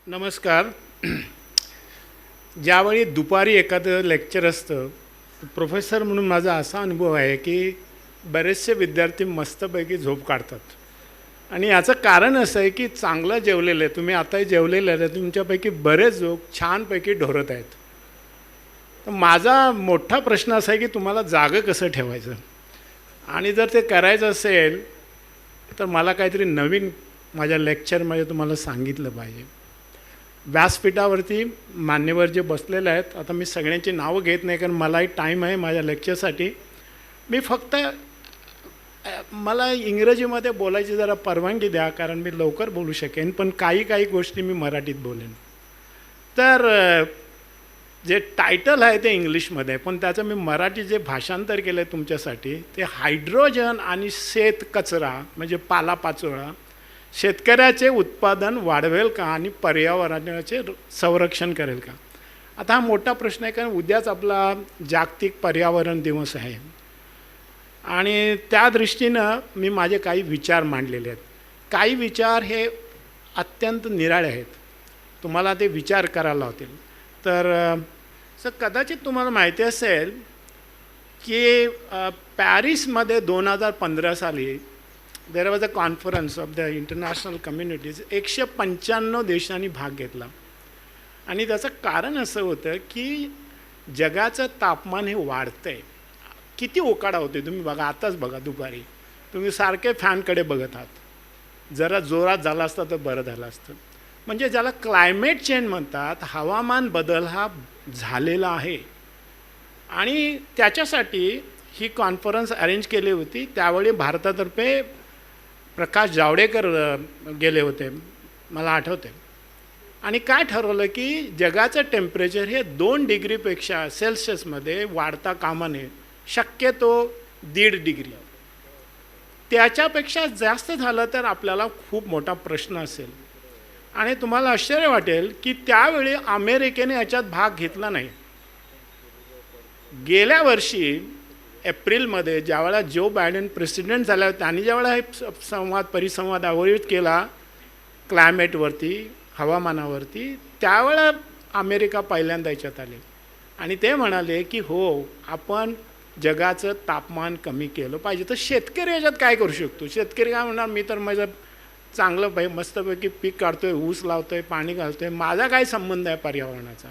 नमस्कार. ज्यावेळी दुपारी एखादं लेक्चर असतं, प्रोफेसर म्हणून माझा असा अनुभव आहे की बरेचसे विद्यार्थी मस्तपैकी झोप काढतात आणि याचं कारण असं आहे की चांगलं जेवलेलं आहे, तुम्ही आताही जेवलेलं आहे, तुमच्यापैकी बरेच लोक छानपैकी ढोरत आहेत. तर माझा मोठा प्रश्न असा आहे की तुम्हाला जागं कसं ठेवायचं, आणि जर ते करायचं असेल तर मला काहीतरी नवीन माझ्या लेक्चरमध्ये तुम्हाला सांगितलं पाहिजे. व्यासपीठावरती मान्यवर जे बसलेले आहेत, आता मी सगळ्यांची नावं घेत नाही कारण मलाही टाईम आहे माझ्या लेक्चरसाठी. मी फक्त मला इंग्रजीमध्ये बोलायची जरा परवानगी द्या कारण मी लवकर बोलू शकेन, पण काही गोष्टी मी मराठीत बोलेन. तर जे टायटल आहे ते इंग्लिशमध्ये आहे, पण त्याचं मी मराठी जे भाषांतर केलं आहे तुमच्यासाठी ते हायड्रोजन आणि शेत कचरा म्हणजे पालापाचोळा शेतकऱ्याचे उत्पादन वाढवेल का आणि पर्यावरणाचे संरक्षण करेल का. आता हा मोठा प्रश्न आहे कारण उद्याच आपला जागतिक पर्यावरण दिवस आहे आणि त्या दृष्टीनं मी माझे काही विचार मांडलेले आहेत. काही विचार हे अत्यंत निराळे आहेत, तुम्हाला ते विचार करायला होतील. तर कदाचित तुम्हाला माहिती असेल की पॅरिसमध्ये 2015 साली there was a conference of the international communities. 195 देशांनी भाग घेतला आणि त्याचं कारण असं होतं की जगाचं तापमान हे वाढतं आहे. किती उकाडा होते तुम्ही बघा, आताच बघा दुपारी तुम्ही सारखे फॅनकडे बघत आहात. जरा जोरात झाला असता तर बरं झालं असतं. म्हणजे ज्याला क्लायमेट चेंज म्हणतात, हवामान बदल हा झालेला आहे आणि त्याच्यासाठी ही कॉन्फरन्स अरेंज केली होती. त्यावेळी भारतातर्फे प्रकाश जावडेकर गेले होते, मला आठवते. आणि काय ठरवलं की जगाचं टेम्परेचर हे 2 डिग्रीपेक्षा सेल्सिअसमध्ये वाढता कामा नये, शक्यतो 1.5 डिग्री. त्याच्यापेक्षा जास्त झालं तर आपल्याला खूप मोठा प्रश्न असेल. आणि तुम्हाला आश्चर्य वाटेल की त्यावेळी अमेरिकेने याच्यात भाग घेतला नाही. गेल्या वर्षी एप्रिलमध्ये ज्यावेळेला जो बायडेन प्रेसिडेंट झाला, त्यांनी ज्यावेळेला हे परिसंवाद आयोजित केला क्लायमेटवरती, हवामानावरती, त्यावेळेला अमेरिका पहिल्यांदा याच्यात आले आणि ते म्हणाले की हो, आपण जगाचं तापमान कमी केलं पाहिजे. तर शेतकरी याच्यात काय करू शकतो? शेतकरी काय म्हणणार, मी तर माझं चांगलं मस्तपैकी पीक काढतो आहे, ऊस लावतो आहे, पाणी घालतो आहे, माझा काय संबंध आहे पर्यावरणाचा?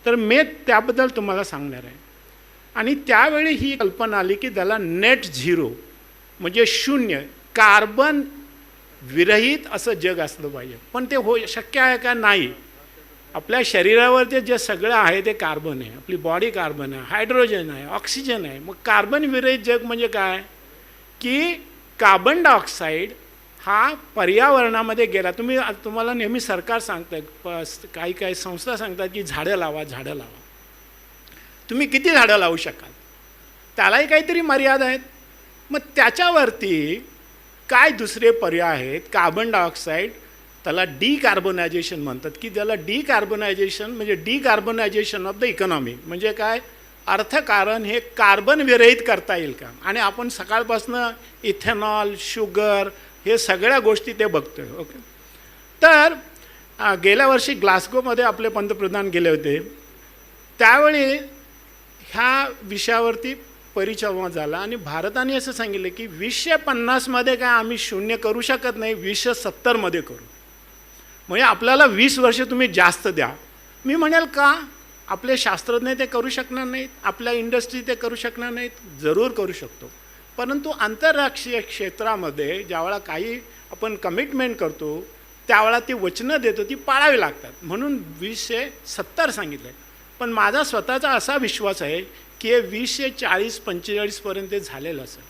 तर मी त्याबद्दल तुम्हाला सांगणार आहे. आणि त्यावेळी ही कल्पना आली की त्याला नेट झिरो म्हणजे शून्य कार्बन विरहित असं जग असलं पाहिजे. पण ते शक्य आहे का? नाही. आपल्या शरीरावर जे सगळं आहे ते कार्बन आहे, आपली बॉडी कार्बन आहे, हायड्रोजन आहे, ऑक्सिजन आहे. मग कार्बन विरहित जग म्हणजे काय की कार्बन डायऑक्साईड हा पर्यावरणामध्ये गेला. तुम्हाला नेहमी सरकार सांगतात, काही संस्था सांगतात की झाडं लावा, झाडं लावा. तुम्ही किती झाडं लावू शकाल? त्यालाही काहीतरी मर्यादा आहेत. मग त्याच्यावरती काय दुसरे पर्याय आहेत? कार्बन डायऑक्साईड, त्याला डिकार्बनायझेशन म्हणतात, की ज्याला डिकार्बनायझेशन म्हणजे डिकार्बनायझेशन ऑफ द इकॉनॉमी म्हणजे काय, अर्थकारण हे कार्बन विरहित करता येईल का? आणि आपण सकाळपासनं इथेनॉल, शुगर हे सगळ्या गोष्टी ते बघतोय. ओके. तर गेल्या वर्षी ग्लासगोमध्ये आपले पंतप्रधान गेले होते. त्यावेळी ह्या विषयावरती परिसंवाद झाला आणि भारताने असं सांगितलं की 2050मध्ये काय आम्ही शून्य करू शकत नाही, 2070मध्ये करू. म्हणजे आपल्याला 20 वर्ष तुम्ही जास्त द्या. मी म्हणेल का आपले शास्त्रज्ञ ते करू शकणार नाहीत, आपल्या इंडस्ट्री ते करू शकणार नाहीत? जरूर करू शकतो. परंतु आंतरराष्ट्रीय क्षेत्रामध्ये ज्यावेळा काही आपण कमिटमेंट करतो त्यावेळा ती वचनं देतो ती पाळावी लागतात. म्हणून 2070 सांगितलं आहे. पण माझा स्वतःचा असा विश्वास आहे की हे 2040-45पर्यंत झालेलं असेल.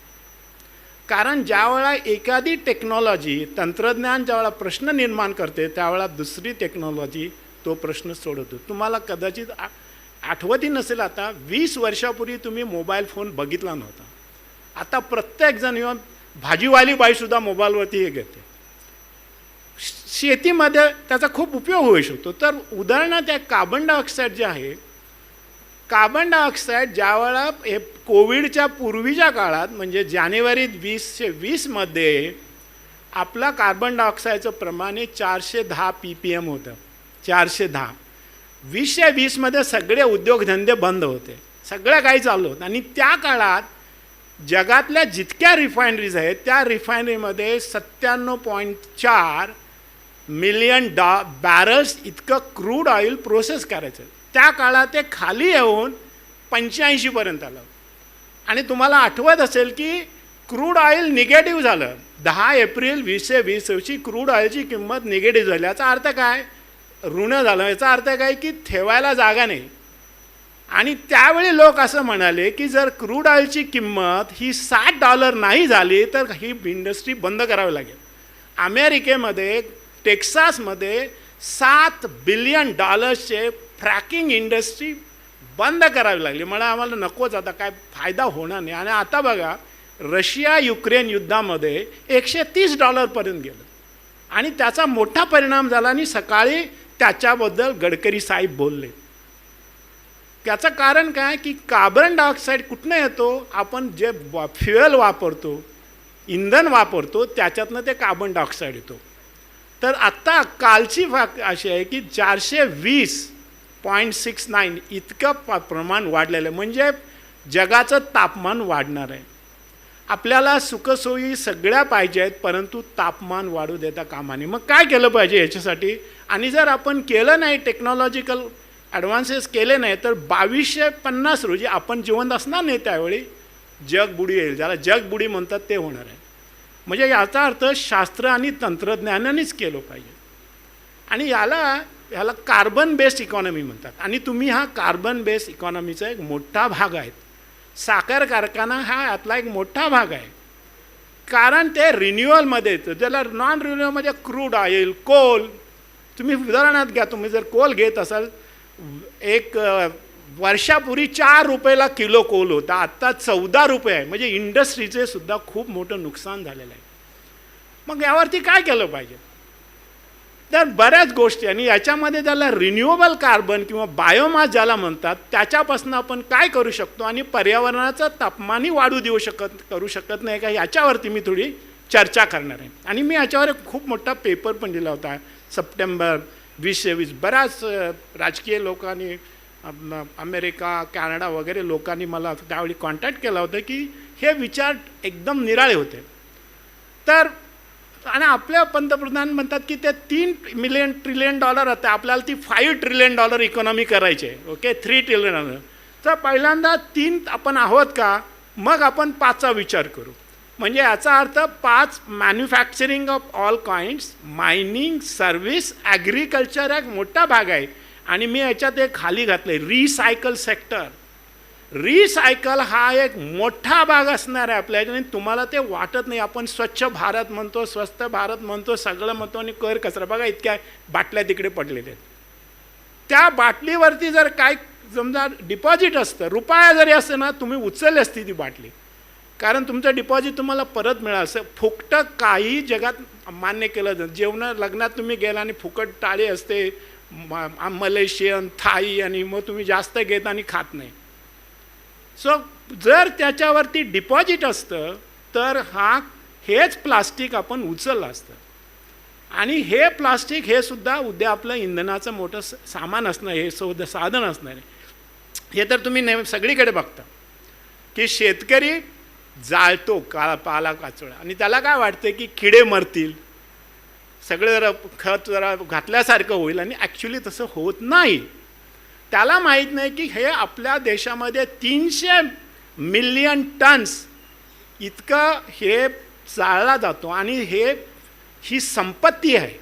कारण ज्यावेळा एखादी टेक्नॉलॉजी, तंत्रज्ञान ज्यावेळा प्रश्न निर्माण करते त्यावेळा दुसरी टेक्नॉलॉजी तो प्रश्न सोडवतो. तुम्हाला कदाचित आठवतही नसेल, आता 20 वर्षापूर्वी तुम्ही मोबाईल फोन बघितला नव्हता. आता प्रत्येकजण किंवा भाजीवाली बाईसुद्धा मोबाईलवरती हे घेते. शेतीमध्ये त्याचा खूप उपयोग होऊ शकतो. तर उदाहरणार्थ कार्बन डायऑक्साईड जे आहे, कार्बन डायऑक्साईड ज्यावेळा हे कोविडच्या पूर्वीच्या काळात म्हणजे जानेवारी 2020मध्ये आपला कार्बन डायऑक्साईडचं प्रमाण 410 ppm होतं. 410. 2020 सगळे उद्योगधंदे बंद होते, सगळं काही चालू होतं. आणि त्या काळात जगातल्या जितक्या रिफायनरीज आहेत त्या रिफायनरीमध्ये 97.4 मिलियन बॅरल्स इतकं क्रूड ऑइल प्रोसेस करायचं. त्या काळात ते खाली येऊन 85पर्यंत आलं. आणि तुम्हाला आठवत असेल की क्रूड ऑइल निगेटिव्ह झालं. 10 एप्रिल 2020 रोजी क्रूड ऑइलची किंमत निगेटिव्ह झाली. याचा अर्थ काय? ऋण झालं. याचा अर्थ काय की ठेवायला जागा नाही. आणि त्यावेळी लोक असं म्हणाले की जर क्रूड ऑइलची किंमत ही $60 नाही झाली तर ही इंडस्ट्री बंद करावी लागेल. अमेरिकेमध्ये टेक्सासमध्ये $7 बिलियन फ्रॅकिंग इंडस्ट्री बंद करावी लागली. मला आम्हाला नकोच, आता काय फायदा होणार नाही. आणि आता बघा, रशिया युक्रेन युद्धामध्ये $130 पर्यंत गेलं आणि त्याचा मोठा परिणाम झाला. आणि सकाळी त्याच्याबद्दल गडकरी साहेब बोलले. त्याचं कारण काय की कार्बन डायऑक्साईड कुठनं येतो? आपण जे फ्युएल वापरतो, इंधन वापरतो, त्याच्यातनं ते कार्बन डायऑक्साईड येतो. तर आत्ता कालची अशी आहे की 420.69 इतकं प्रमाण वाढलेलं आहे. म्हणजे जगाचं तापमान वाढणार आहे. आपल्याला सुखसोयी सगळ्या पाहिजे आहेत, परंतु तापमान वाढू देता कामा नये. मग काय केलं पाहिजे याच्यासाठी? आणि जर आपण केलं नाही, टेक्नॉलॉजिकल ॲडव्हान्सेस केले नाही, तर 2250 रोजी आपण जिवंत असणार नाही. त्यावेळी जग बुडी येईल. ज्याला जग बुडी म्हणतात ते होणार आहे. म्हणजे याचा अर्थ शास्त्र आणि तंत्रज्ञानानेच केलं पाहिजे. आणि याला कार्बन बेस्ड इकॉनॉमी म्हणतात. आणि तुम्ही हा कार्बन बेस्ड इकॉनॉमीचा एक मोठा भाग आहे. साखर कारखाना हा यातला एक मोठा भाग आहे. कारण ते रिन्युअलमध्ये येतं. ज्याला नॉन रिन्युअलमध्ये क्रूड ऑइल, कोल, तुम्ही उदाहरणात घ्या, तुम्ही जर कोल घेत असाल, एक वर्षापूर्वी ₹4 किलो कोल होता, आत्ता ₹14 आहे. म्हणजे इंडस्ट्रीचे सुद्धा खूप मोठं नुकसान झालेलं आहे. मग यावरती काय केलं पाहिजे? तर बऱ्याच गोष्टी. आणि याच्यामध्ये ज्याला रिन्युएबल कार्बन किंवा बायोमास ज्याला म्हणतात, त्याच्यापासून आपण काय करू शकतो आणि पर्यावरणाचं तापमानही वाढू करू शकत नाही का, याच्यावरती मी थोडी चर्चा करणार आहे. आणि मी याच्यावर एक खूप मोठा पेपर पण दिला होता सप्टेंबर 2020. बऱ्याच राजकीय लोकांनी, अमेरिका, कॅनडा वगैरे लोकांनी मला त्यावेळी कॉन्टॅक्ट केला होता की हे विचार एकदम निराळे होते. तर आणि आपल्या पंतप्रधान म्हणतात की ते $3 ट्रिलियन आता आपल्याला ती $5 ट्रिलियन इकॉनॉमी करायची आहे. Okay, $3 trillion. तर पहिल्यांदा 3 आपण आहोत का, मग आपण 5चा विचार करू. म्हणजे याचा अर्थ 5 manufacturing of all kinds, mining, service, agriculture एक मोठा भाग आहे. आणि मी याच्यात एक खाली घातलं आहे रिसायकल सेक्टर. रिसायकल हा एक मोठा भाग असणार आहे आपल्या. आणि तुम्हाला ते वाटत नाही. आपण स्वच्छ भारत म्हणतो, स्वस्त भारत म्हणतो, सगळं म्हणतो, आणि कर कचरा बघा इतक्या बाटल्या तिकडे पडलेल्या आहेत. त्या बाटलीवरती जर काय समजा डिपॉझिट असतं, रुपया जरी असतं ना, तुम्ही उचलली असती ती बाटली, कारण तुमचं डिपॉझिट तुम्हाला परत मिळालं असं. फुकटं काही जगात मान्य केलं जातं. जेवण लग्नात तुम्ही गेला आणि फुकट टाळी असते, मलेशियन, थाई, आणि मग तुम्ही जास्त घेत आणि खात नाही. सो जर त्याच्यावरती डिपॉझिट असतं तर हेच प्लास्टिक आपण उचललं असतं. आणि हे प्लास्टिक हे सुद्धा उद्या आपलं इंधनाचं मोठं सामान असणार, हे सुद्धा साधन असणार आहे. हे तर तुम्ही सगळीकडे बघता की शेतकरी जाळतो पाला काचोळा, आणि त्याला काय वाटतं की किडे मरतील, सगळं जरा खत जरा घातल्यासारखं होईल. आणि ॲक्च्युली तसं होत नाही. त्याला माहीत नाही की हे आपल्या देशामध्ये 300 मिलियन टन्स इतकं हे जाळला जातो. आणि ही संपत्ती आहे.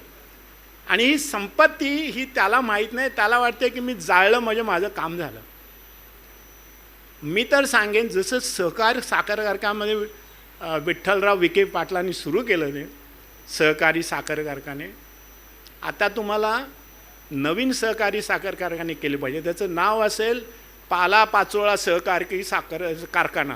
आणि ही संपत्ती ही त्याला माहीत नाही. त्याला वाटते की मी जाळलं म्हणजे माझं काम झालं. मी तर सांगेन, जसं साखर कारखान्यामध्ये विठ्ठलराव विखे पाटलांनी सुरू केलं ते सहकारी साखर कारखाने, आता तुम्हाला नवीन सहकारी साखर कारखाने केले पाहिजे. त्याचं नाव असेल पाला-पाचोळा सहकारी साखर कारखाना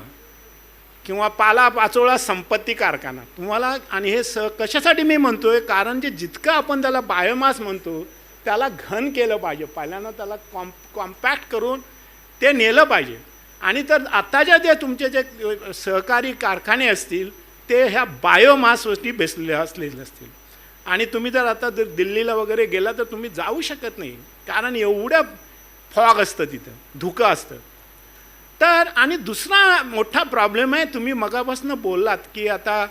किंवा पाला-पाचोळा संपत्ती कारखाना तुम्हाला. आणि हे कशासाठी मी म्हणतोय, कारण जे जितकं आपण त्याला बायोमास म्हणतो त्याला घन केलं पाहिजे. पहिल्यांदा त्याला कॉम्पॅक्ट करून ते नेलं पाहिजे. आणि तर आताच्या जे तुमचे जे सहकारी कारखाने असतील ते ह्या बायोमासवरती बेसलेले असतील. आणि तुम्ही जर आता जर दिल्लीला वगैरे गेला तर तुम्ही जाऊ शकत नाही, कारण एवढं फॉग असतं तिथं, धुकं असतं. तर आणि दुसरा मोठा प्रॉब्लेम आहे, तुम्ही मगापासून बोललात की आता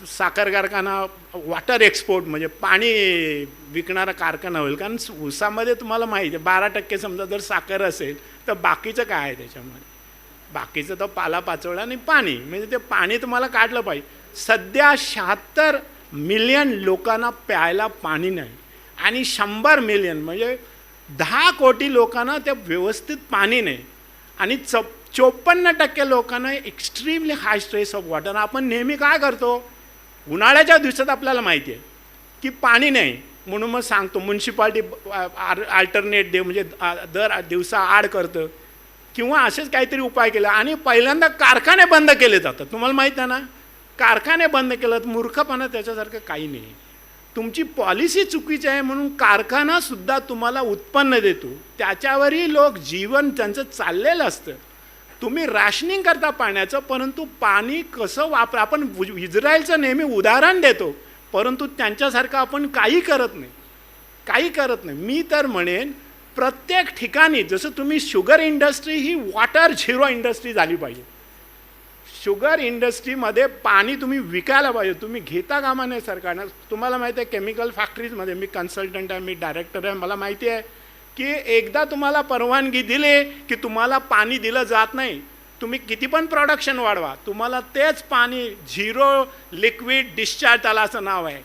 साखर कारखाना, वॉटर एक्सपोर्ट म्हणजे पाणी विकणारा कारखाना होईल, कारण ऊसामध्ये तुम्हाला माहिती आहे 12% समजा जर साखर असेल तर बाकीचं काय आहे त्याच्यामध्ये, बाकीचं तर पालापाचोळा आणि पाणी, म्हणजे ते पाणी तुम्हाला काढलं पाहिजे. सध्या 76 मिलियन लोकांना प्यायला पाणी नाही आणि 100 मिलियन म्हणजे 10 कोटी लोकांना ते व्यवस्थित पाणी नाही आणि 54% लोकांना extremely high stress of water. आपण नेहमी काय करतो, उन्हाळ्याच्या दिवसात आपल्याला माहिती आहे की पाणी नाही म्हणून मग सांगतो म्युन्सिपाल्टी अल्टरनेट डे म्हणजे दर दिवसा आड करतं किंवा असेच काहीतरी उपाय केला. आणि पहिल्यांदा कारखाने बंद केले जातात, तुम्हाला माहीत आहे ना, कारखाने बंद केलं तर मूर्खपणा त्याच्यासारखं काही नाही. तुमची पॉलिसी चुकीची आहे म्हणून कारखानासुद्धा तुम्हाला उत्पन्न देतो, त्याच्यावरही लोक जीवन त्यांचं चाललेलं असतं. तुम्ही रॅशनिंग करता पाण्याचं, परंतु पाणी कसं वापर, आपण इस्रायलचं नेहमी उदाहरण देतो परंतु त्यांच्यासारखं आपण काही करत नाही. मी तर म्हणेन प्रत्येक ठिकाणी, जसं तुम्ही शुगर इंडस्ट्री ही वॉटर झिरो इंडस्ट्री झाली पाहिजे. शुगर इंडस्ट्रीमध्ये पाणी तुम्ही विकायला पाहिजे, तुम्ही घेता कामा नाही सरकारनं. तुम्हाला माहिती आहे केमिकल फॅक्टरीजमध्ये, मी कन्सल्टंट आहे, मी डायरेक्टर आहे, मला माहिती आहे की एकदा तुम्हाला परवानगी दिली की तुम्हाला पाणी दिलं जात नाही. तुम्ही किती पण प्रोडक्शन वाढवा, तुम्हाला तेच पाणी झिरो लिक्विड डिस्चार्ज, त्याला असं नाव आहे.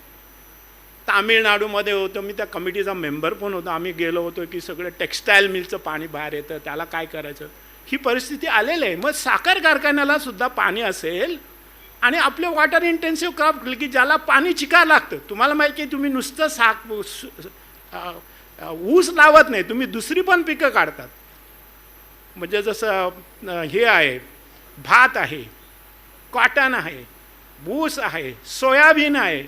तामिळनाडूमध्ये होतं, मी त्या कमिटीचा मेंबर पण होतो, आम्ही गेलो होतो की सगळं टेक्स्टाईल मिलचं पाणी बाहेर येतं, त्याला काय करायचं, ही परिस्थिती आलेली आहे. मग साखर कारखान्याला सुद्धा पाणी असेल आणि आपले वॉटर इंटेन्सिव्ह क्रॉप की ज्याला पाणी चिकार लागतं. तुम्हाला माहिती आहे तुम्ही नुसतं ऊस लावत नाही, तुम्ही दुसरी पण पिकं काढतात. म्हणजे जसं हे आहे, भात आहे, कॉटन आहे, ऊस आहे, सोयाबीन आहे,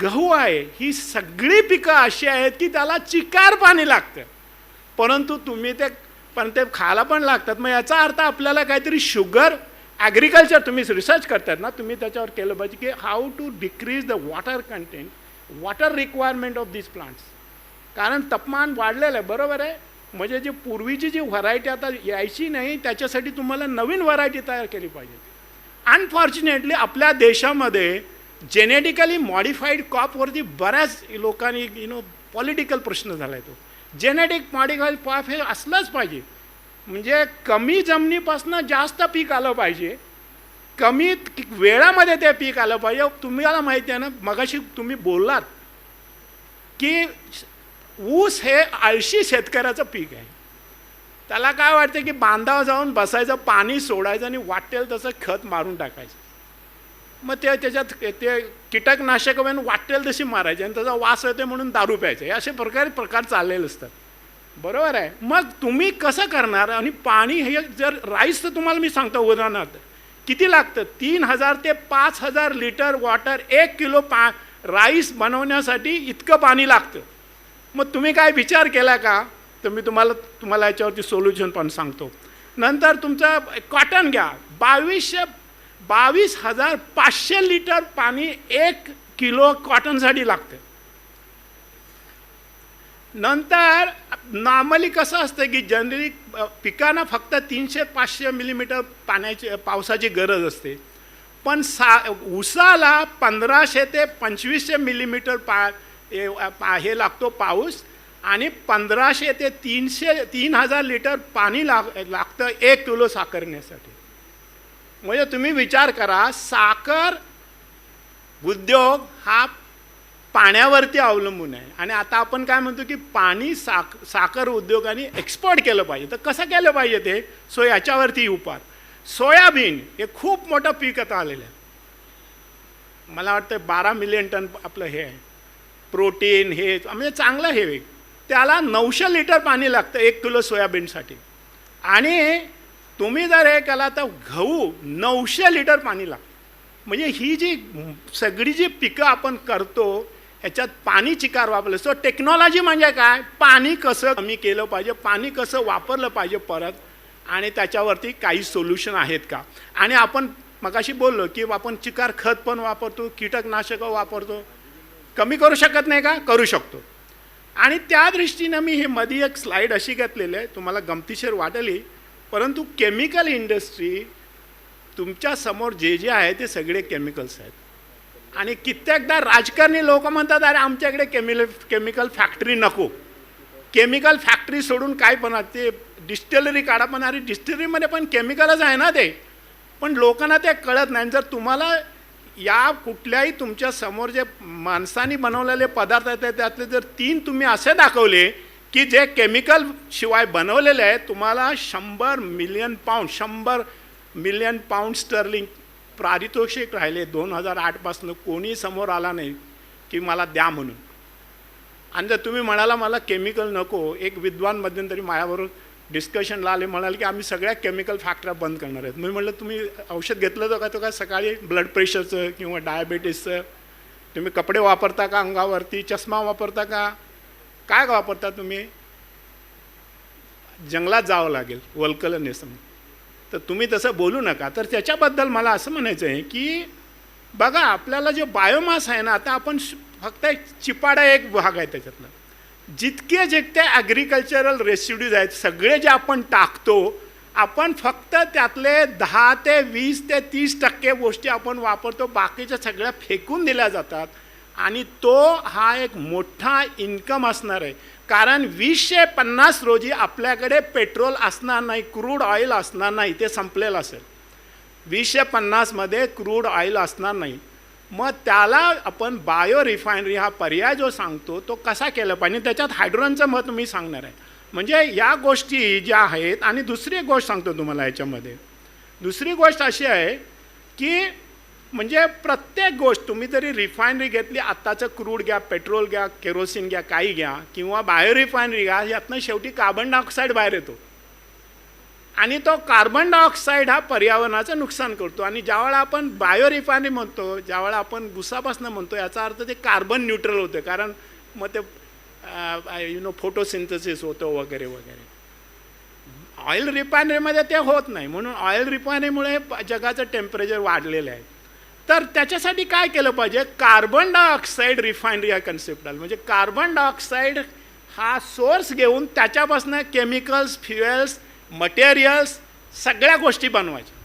गहू आहे, ही सगळी पिकं अशी आहेत की त्याला चिकार पाणी लागतं, परंतु तुम्ही ते खायला पण लागतात. मग याचा अर्थ आपल्याला काहीतरी शुगर ॲग्रिकल्चर तुम्ही रिसर्च करतात ना, तुम्ही त्याच्यावर केलं पाहिजे की how to decrease the water content, water requirement of this plants. कारण तापमान वाढलेलं आहे, बरोबर आहे. म्हणजे जी पूर्वीची जी व्हरायटी आता यायची नाही, त्याच्यासाठी तुम्हाला नवीन व्हरायटी तयार केली पाहिजे. अनफॉर्च्युनेटली आपल्या देशामध्ये जेनेटिकली मॉडिफाईड क्रॉपवरती बऱ्याच लोकांनी पॉलिटिकल प्रश्न झाला आहे. तो जेनेटिक मॉडिफाईड क्रॉप हे असलंच पाहिजे, म्हणजे कमी जमिनीपासून जास्त पीक आलं पाहिजे, कमी वेळामध्ये ते पीक आलं पाहिजे. तुम्हाला माहिती आहे ना, मगाशी तुम्ही बोललात की ऊस हे आळशी शेतकऱ्याचं पीक आहे. त्याला काय वाटतं की बांधावर जाऊन बसायचं, पाणी सोडायचं आणि वाटेल तसं खत मारून टाकायचं. मग त्याच्यात ते कीटकनाशक वाटेल तशी मारायची आणि त्याचा वास येते म्हणून दारू प्यायचे, असे प्रकार चाललेले असतात, बरोबर आहे. मग तुम्ही कसं करणार. आणि पाणी हे जर राईस, तर तुम्हाला मी सांगतो उदाहरणार्थ किती लागतं, 3000 ते 5000 लिटर वॉटर 1 किलो राईस बनवण्यासाठी इतकं पाणी लागतं. मग तुम्ही काय विचार केला का, तर मी तुम्हाला याच्यावरती सोल्युशन पण सांगतो. नंतर तुमचं कॉटन घ्या, 22,500 लिटर पाणी 1 किलो कॉटनसाठी लागतं. नंतर नॉर्मली कसं असतं की जनरली पिकांना फक्त 300-500 मिलीमीटर पावसाची गरज असते, पण ऊसाला 1500 ते 2500 मिलीमीटर हे लागतो पाऊस, आणि 1500 ते 3000 लिटर पाणी लागतं 1 किलो साखरण्यासाठी. म्हणजे तुम्ही विचार करा, साखर उद्योग हा पाण्यावरती अवलंबून आहे. आणि आता आपण काय म्हणतो की पाणी साखर उद्योगाने एक्सपोर्ट केलं पाहिजे. तर कसं केलं पाहिजे ते, सो याच्यावरती उपाय. सोयाबीन हे खूप मोठं पीक आता आलेलं आहे, मला वाटतं 12 मिलियन टन आपलं हे आहे, प्रोटीन हे म्हणजे चांगलं हे, त्याला 900 लिटर पाणी लागतं 1 किलो सोयाबीनसाठी. आणि तुम्ही जर हे केला तर गहू 900 लिटर पाणी लागतं. म्हणजे ही जी सगळी जी पिकं आपण करतो ह्याच्यात पाणी चिकार वापरलं. सो टेक्नॉलॉजी म्हणजे काय, पाणी कसं कमी केलं पाहिजे, पाणी कसं वापरलं पाहिजे परत, आणि त्याच्यावरती काही सोल्युशन आहेत का. आणि आपण मगाशी बोललो की आपण चिकार खत पण वापरतो, कीटकनाशकं वापरतो, कमी करू शकत नाही का? करू शकतो. आणि त्या दृष्टीनं मी हे मध्ये एक स्लाईड अशी घातलेली आहे, तुम्हाला गमतीशीर वाटेल, परंतु केमिकल इंडस्ट्री तुमच्या समोर जे जे आहे ते सगळे केमिकल्स आहेत. आणि कित्येकदा राजकारणी लोक म्हणतात अरे आमच्याकडे केमिकल फॅक्टरी नको. केमिकल फॅक्टरी सोडून काय पण ते डिस्टिलरी काढा, पण अरे डिस्टिलरीमध्ये पण केमिकलच आहे ना ते. पण लोकांना ते कळत नाही. जर तुम्हाला या कुठल्याही तुमच्या समोर जे माणसांनी बनवलेले पदार्थ आहेत त्यातले जर 3 तुम्ही असे दाखवले की जे केमिकल शिवाय बनवलेले आहेत, तुम्हाला 100 मिलियन पाऊंड स्टर्लिंग पारितोषिक राहिले. 2008 पासून कोणी समोर आला नाही की मला द्या म्हणून. आणि जर तुम्ही म्हणाला मला केमिकल नको, एक विद्वान मध्यंतरी माझ्याबरोबर डिस्कशनला आले, म्हणाले की आम्ही सगळ्या केमिकल फॅक्टऱ्या बंद करणार आहेत. मी म्हटलं तुम्ही औषध घेतलं होतं का? तो का सकाळी ब्लड प्रेशरचं किंवा डायबिटीसचं? तुम्ही कपडे वापरता का अंगावरती? चष्मा वापरता का? काय वापरता तुम्ही? जंगलात जावं लागेल वल्कलनेसम. तर तुम्ही तसं बोलू नका. तर त्याच्याबद्दल मला असं म्हणायचं आहे की बघा आपल्याला जे बायोमास आहे ना, आता आपण फक्त एक चिपाडा एक भाग आहे त्याच्यातला. जितके जितके ॲग्रिकल्चरल रेसिड्यूज आहेत सगळे जे आपण टाकतो, आपण फक्त त्यातले 10 ते 20 ते 30% गोष्टी आपण वापरतो, बाकीच्या सगळ्या फेकून दिल्या जातात. आणि तो हा एक मोठा इन्कम असणार आहे. कारण 2050 रोजी आपल्याकडे पेट्रोल असणार नाही, क्रूड ऑइल असणार नाही, ते संपलेलं असेल. 2050 क्रूड ऑइल असणार नाही. मग त्याला आपण बायो रिफायनरी हा पर्याय जो सांगतो तो कसा केला पाहिजे, त्याच्यात हायड्रोजनचं मत मी सांगणार आहे. म्हणजे या गोष्टी ज्या आहेत. आणि दुसरी गोष्ट सांगतो तुम्हाला याच्यामध्ये. दुसरी गोष्ट अशी आहे की म्हणजे प्रत्येक गोष्ट तुम्ही जरी रिफायनरी घेतली, आत्ताचं क्रूड घ्या, पेट्रोल घ्या, केरोसिन घ्या, काही घ्या, किंवा बायो रिफायनरी घ्या, यातनं शेवटी कार्बन डायऑक्साईड बाहेर येतो. आणि तो कार्बन डायऑक्साईड हा पर्यावरणाचं नुकसान करतो. आणि ज्यावेळा आपण बायो रिफायनरी म्हणतो, ज्यावेळा आपण भुसापासून म्हणतो, याचा अर्थ ते कार्बन न्यूट्रल होतं. कारण मग ते फोटोसिंथेसिस होतं वगैरे वगैरे. ऑइल रिफायनरीमध्ये ते होत नाही. म्हणून ऑइल रिफायनरीमुळे जगाचं टेम्परेचर वाढलेलं आहे. तर त्याच्यासाठी काय केलं पाहिजे? कार्बन डायऑक्साईड रिफायनरी हा कन्सेप्ट आला. म्हणजे कार्बन डायऑक्साईड हा सोर्स घेऊन त्याच्यापासून केमिकल्स, फ्युएल्स, मटेरियल्स सगळ्या गोष्टी बनवायच्या.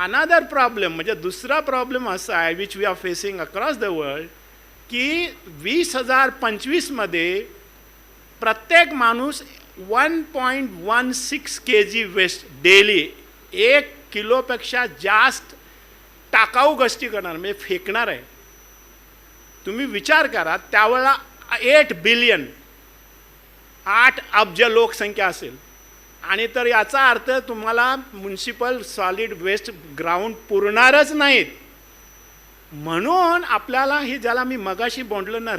अनदर प्रॉब्लेम म्हणजे दुसरा प्रॉब्लेम असा आहे which we are facing across the world की 2025 प्रत्येक माणूस 1.16 kg वेस्ट डेली, 1 किलोपेक्षा जास्त टाकाऊ गोष्टी करणार, म्हणजे फेकणार आहे. तुम्ही विचार करा, त्यावेळेला 8 बिलियन 8 अब्ज लोकसंख्या असेल. आणि तर याचा अर्थ तुम्हाला म्युनिसिपल सॉलिड वेस्ट ग्राउंड पुरणारच नाहीत. म्हणून आपल्याला हे ज्याला मी मगाशी बोललो ना,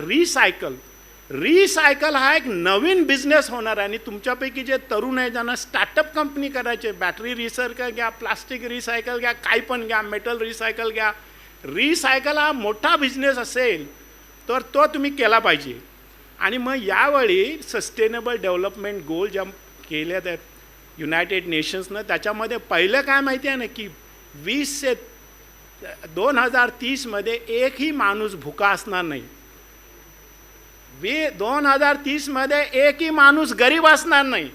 रिसायकल हा एक नवीन बिझनेस होणार आहे. आणि तुमच्यापैकी जे तरुण आहे ज्यांना स्टार्टअप कंपनी करायचे, बॅटरी रिसायकल घ्या, प्लास्टिक रिसायकल घ्या, काही पण घ्या, मेटल रिसायकल घ्या, रिसायकल हा मोठा बिझनेस असेल तर तो तुम्ही केला पाहिजे. आणि मग यावेळी सस्टेनेबल डेव्हलपमेंट गोल ज्या केल्या आहेत युनायटेड नेशन्सनं, त्याच्यामध्ये पहिलं काय माहिती आहे ना की 2030 एकही माणूस भुका असणार नाही. 2030 एकही माणूस गरीब असणार नाही.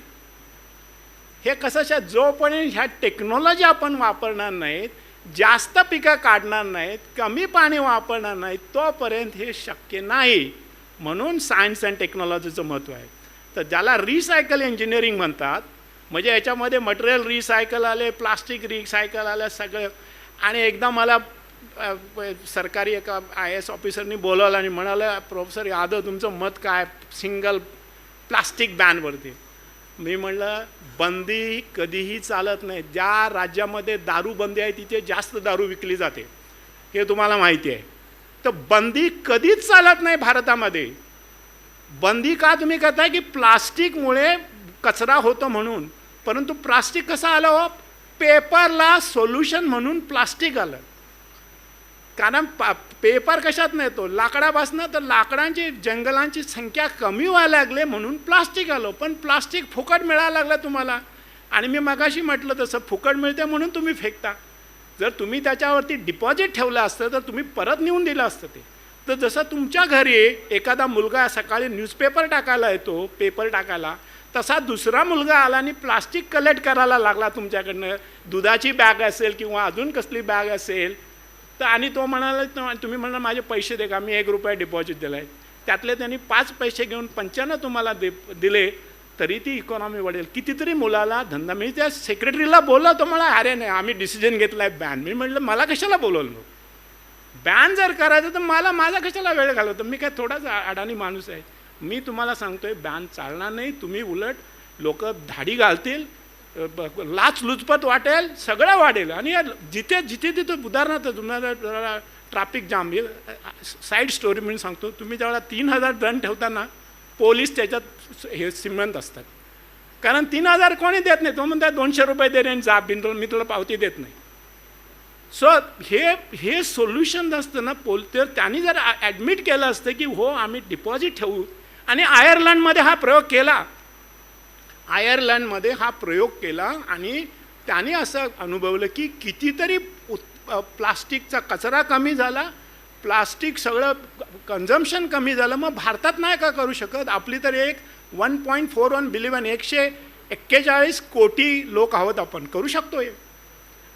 हे कसं जोपर्यंत ह्या टेक्नॉलॉजी आपण वापरणार नाहीत, जास्त पिकं काढणार नाहीत, कमी पाणी वापरणार नाहीत, तोपर्यंत हे शक्य नाही. म्हणून सायन्स अँड टेक्नॉलॉजीचं महत्त्व आहे. तर ज्याला रिसायकल इंजिनिअरिंग म्हणतात, म्हणजे याच्यामध्ये मटेरियल रिसायकल आले, प्लास्टिक रिसायकल आलं सगळं. आणि एकदा मला सरकारी एका IAS ऑफिसरनी बोलावलं आणि म्हणालं, प्रोफेसर यादव तुमचं मत काय सिंगल प्लास्टिक बॅनवरती? मी म्हणलं बंदी कधीही चालत नाही. ज्या राज्यामध्ये दारू बंदी आहे तिथे जास्त दारू विकली जाते, हे तुम्हाला माहिती आहे. तर बंदी कधीच चालत नाही भारतामध्ये. बंदी का तुम्ही करताय की प्लास्टिकमुळे कचरा होतो म्हणून. परंतु प्लास्टिक कसं आलं हो? पेपरला सोल्युशन म्हणून प्लास्टिक आलं. कारण पेपर कशात नाही तो लाकडापासून, तर लाकडांची जंगलांची संख्या कमी व्हायला लागले म्हणून प्लास्टिक आलं. पण प्लास्टिक फुकट मिळायला लागलं तुम्हाला. आणि मी मगाशी म्हटलं तसं फुकट मिळते म्हणून तुम्ही फेकता. जर तुम्ही त्याच्यावरती डिपॉझिट ठेवलं असतं तर तुम्ही परत नेऊन दिलं असतं ते. तर जसं तुमच्या घरी एखादा मुलगा सकाळी न्यूजपेपर टाकायला येतो, पेपर टाकायला, तसा दुसरा मुलगा आला आणि प्लास्टिक कलेक्ट करायला लागला तुमच्याकडनं, दुधाची बॅग असेल किंवा अजून कसली बॅग असेल, तर आणि तो म्हणाला, तुम्ही म्हणाला माझे पैसे दे का, मी ₹1 डिपॉझिट दिला आहे, त्यातले त्यांनी 5 पैसे घेऊन 95 तुम्हाला दिले, तरी ती इकॉनॉमी वाढेल. कितीतरी मुलाला धंदा. मी त्या सेक्रेटरीला बोललो, तो मला अरे नाही आम्ही डिसिजन घेतला आहे बॅन. मी म्हटलं मला कशाला बोलवलं, बॅन जर करायचं तर माझा कशाला वेळ घालवतो, मी काय थोडाच अडाणी माणूस आहे. मी तुम्हाला सांगतोय बॅन चालणार नाही. तुम्ही उलट लोक धाडी घालतील, लाचलुचपत वाटेल, सगळं वाढेल. आणि जिथे तिथे उदाहरणार्थ तुम्हाला ट्रॅफिक जाम, साईड स्टोरी म्हणून सांगतो, तुम्ही जेव्हा 3000 टन ठेवताना पोलीस त्याच्यात हे श्रीमंत असतात, कारण 3000 कोणी देत नाही. तो म्हणतात ₹200 दे आणि जा, मी तुला पावती देत नाही. सो हे सोल्युशन असतं ना. तर त्यांनी जर ॲडमिट केलं असतं की हो आम्ही डिपॉझिट ठेवू. आणि आयर्लंडमध्ये हा प्रयोग केला आणि त्यांनी असं अनुभवलं की कितीतरी प्लास्टिकचा कचरा कमी झाला, प्लास्टिक सगळं कन्झम्पशन कमी झालं. मग भारतात नाही का करू शकत? आपली तर 1.41 बिलियन 141 कोटी लोक आहोत, आपण करू शकतो हे.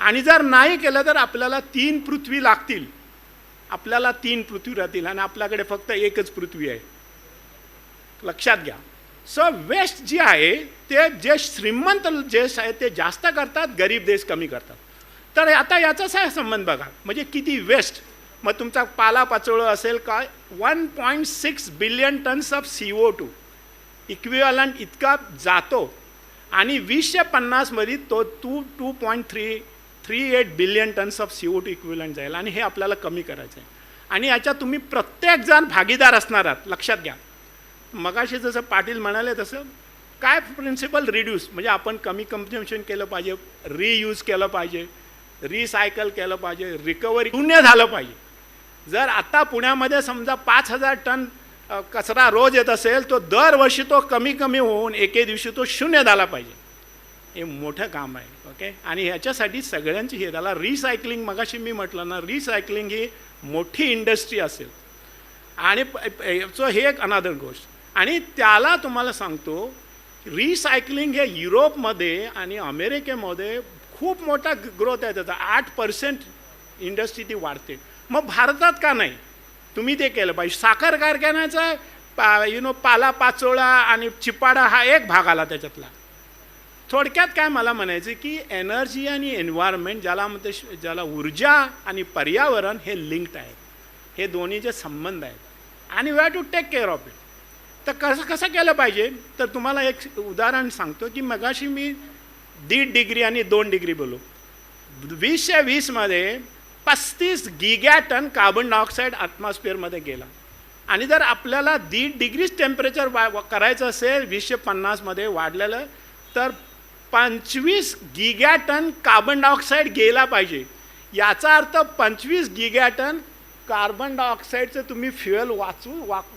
आणि जर नाही केलं तर आपल्याला 3 पृथ्वी लागतील, आपल्याला 3 पृथ्वी राहतील आणि आपल्याकडे फक्त एकच पृथ्वी आहे, लक्षात घ्या. सो वेस्ट जी आहे ते जे श्रीमंत देश आहे ते जास्त करतात, गरीब देश कमी करतात. तर आता याचाच आहे संबंध बघा, म्हणजे किती वेस्ट. मग तुमचा पालापाचोळं असेल काय, 1.6 billion tons of CO2 equivalent इतका जातो. आणि 2050 तो 2.38 billion tons of CO2 equivalent जाईल. आणि हे आपल्याला कमी करायचं आहे. आणि याच्यात तुम्ही प्रत्येकजण भागीदार असणार आहात, लक्षात घ्या. मगाशी जसं पाटील म्हणाले तसं काय प्रिन्सिपल रिड्यूस, म्हणजे आपण कमी कन्झम्पशन केलं पाहिजे, रियूज केलं पाहिजे, रिसायकल केलं पाहिजे, रिकव्हरी शून्य झालं पाहिजे. जर आता पुण्यामध्ये समजा 5000 टन कचरा रोज येत असेल, तो दरवर्षी तो कमी होऊन एके दिवशी तो शून्य झाला पाहिजे. हे मोठं काम आहे. ओके. आणि ह्याच्यासाठी सगळ्यांची हे त्याला रिसायकलिंग, मगाशी मी म्हटलं ना, रिसायकलिंग ही मोठी इंडस्ट्री असेल. आणि सो हे एक अनादर गोष्ट. आणि त्याला तुम्हाला सांगतो, रिसायकलिंग हे युरोपमध्ये आणि अमेरिकेमध्ये खूप मोठा ग्रोथ आहे त्याचा, 8% इंडस्ट्री ती वाढते. मग भारतात का नाही? तुम्ही ते केलं पाहिजे. साखर कारखान्याचा पालापाचोळा आणि चिपाडा हा एक भाग आला त्याच्यातला. थोडक्यात काय मला म्हणायचं की एनर्जी आणि एन्व्हायरमेंट ज्याला ऊर्जा आणि पर्यावरण हे लिंक्ड आहेत, हे दोन्हीचे संबंध आहेत. आणि we have to take care of it. तर कसं केलं पाहिजे? तर तुम्हाला एक उदाहरण सांगतो की मगाशी मी 1.5 डिग्री आणि 2 डिग्री बोलू. 2020 35 गिगाटन कार्बन डायऑक्साईड ॲटमॉस्फिअरमध्ये गेला. आणि जर आपल्याला 1.5 डिग्रीच टेम्परेचर करायचं असेल 2050 वाढलेलं, तर 25 गिगाटन कार्बन डायऑक्साईड गेला पाहिजे. याचा अर्थ 25 गिगाटन कार्बन डायऑक्साईडचं तुम्ही फ्युएल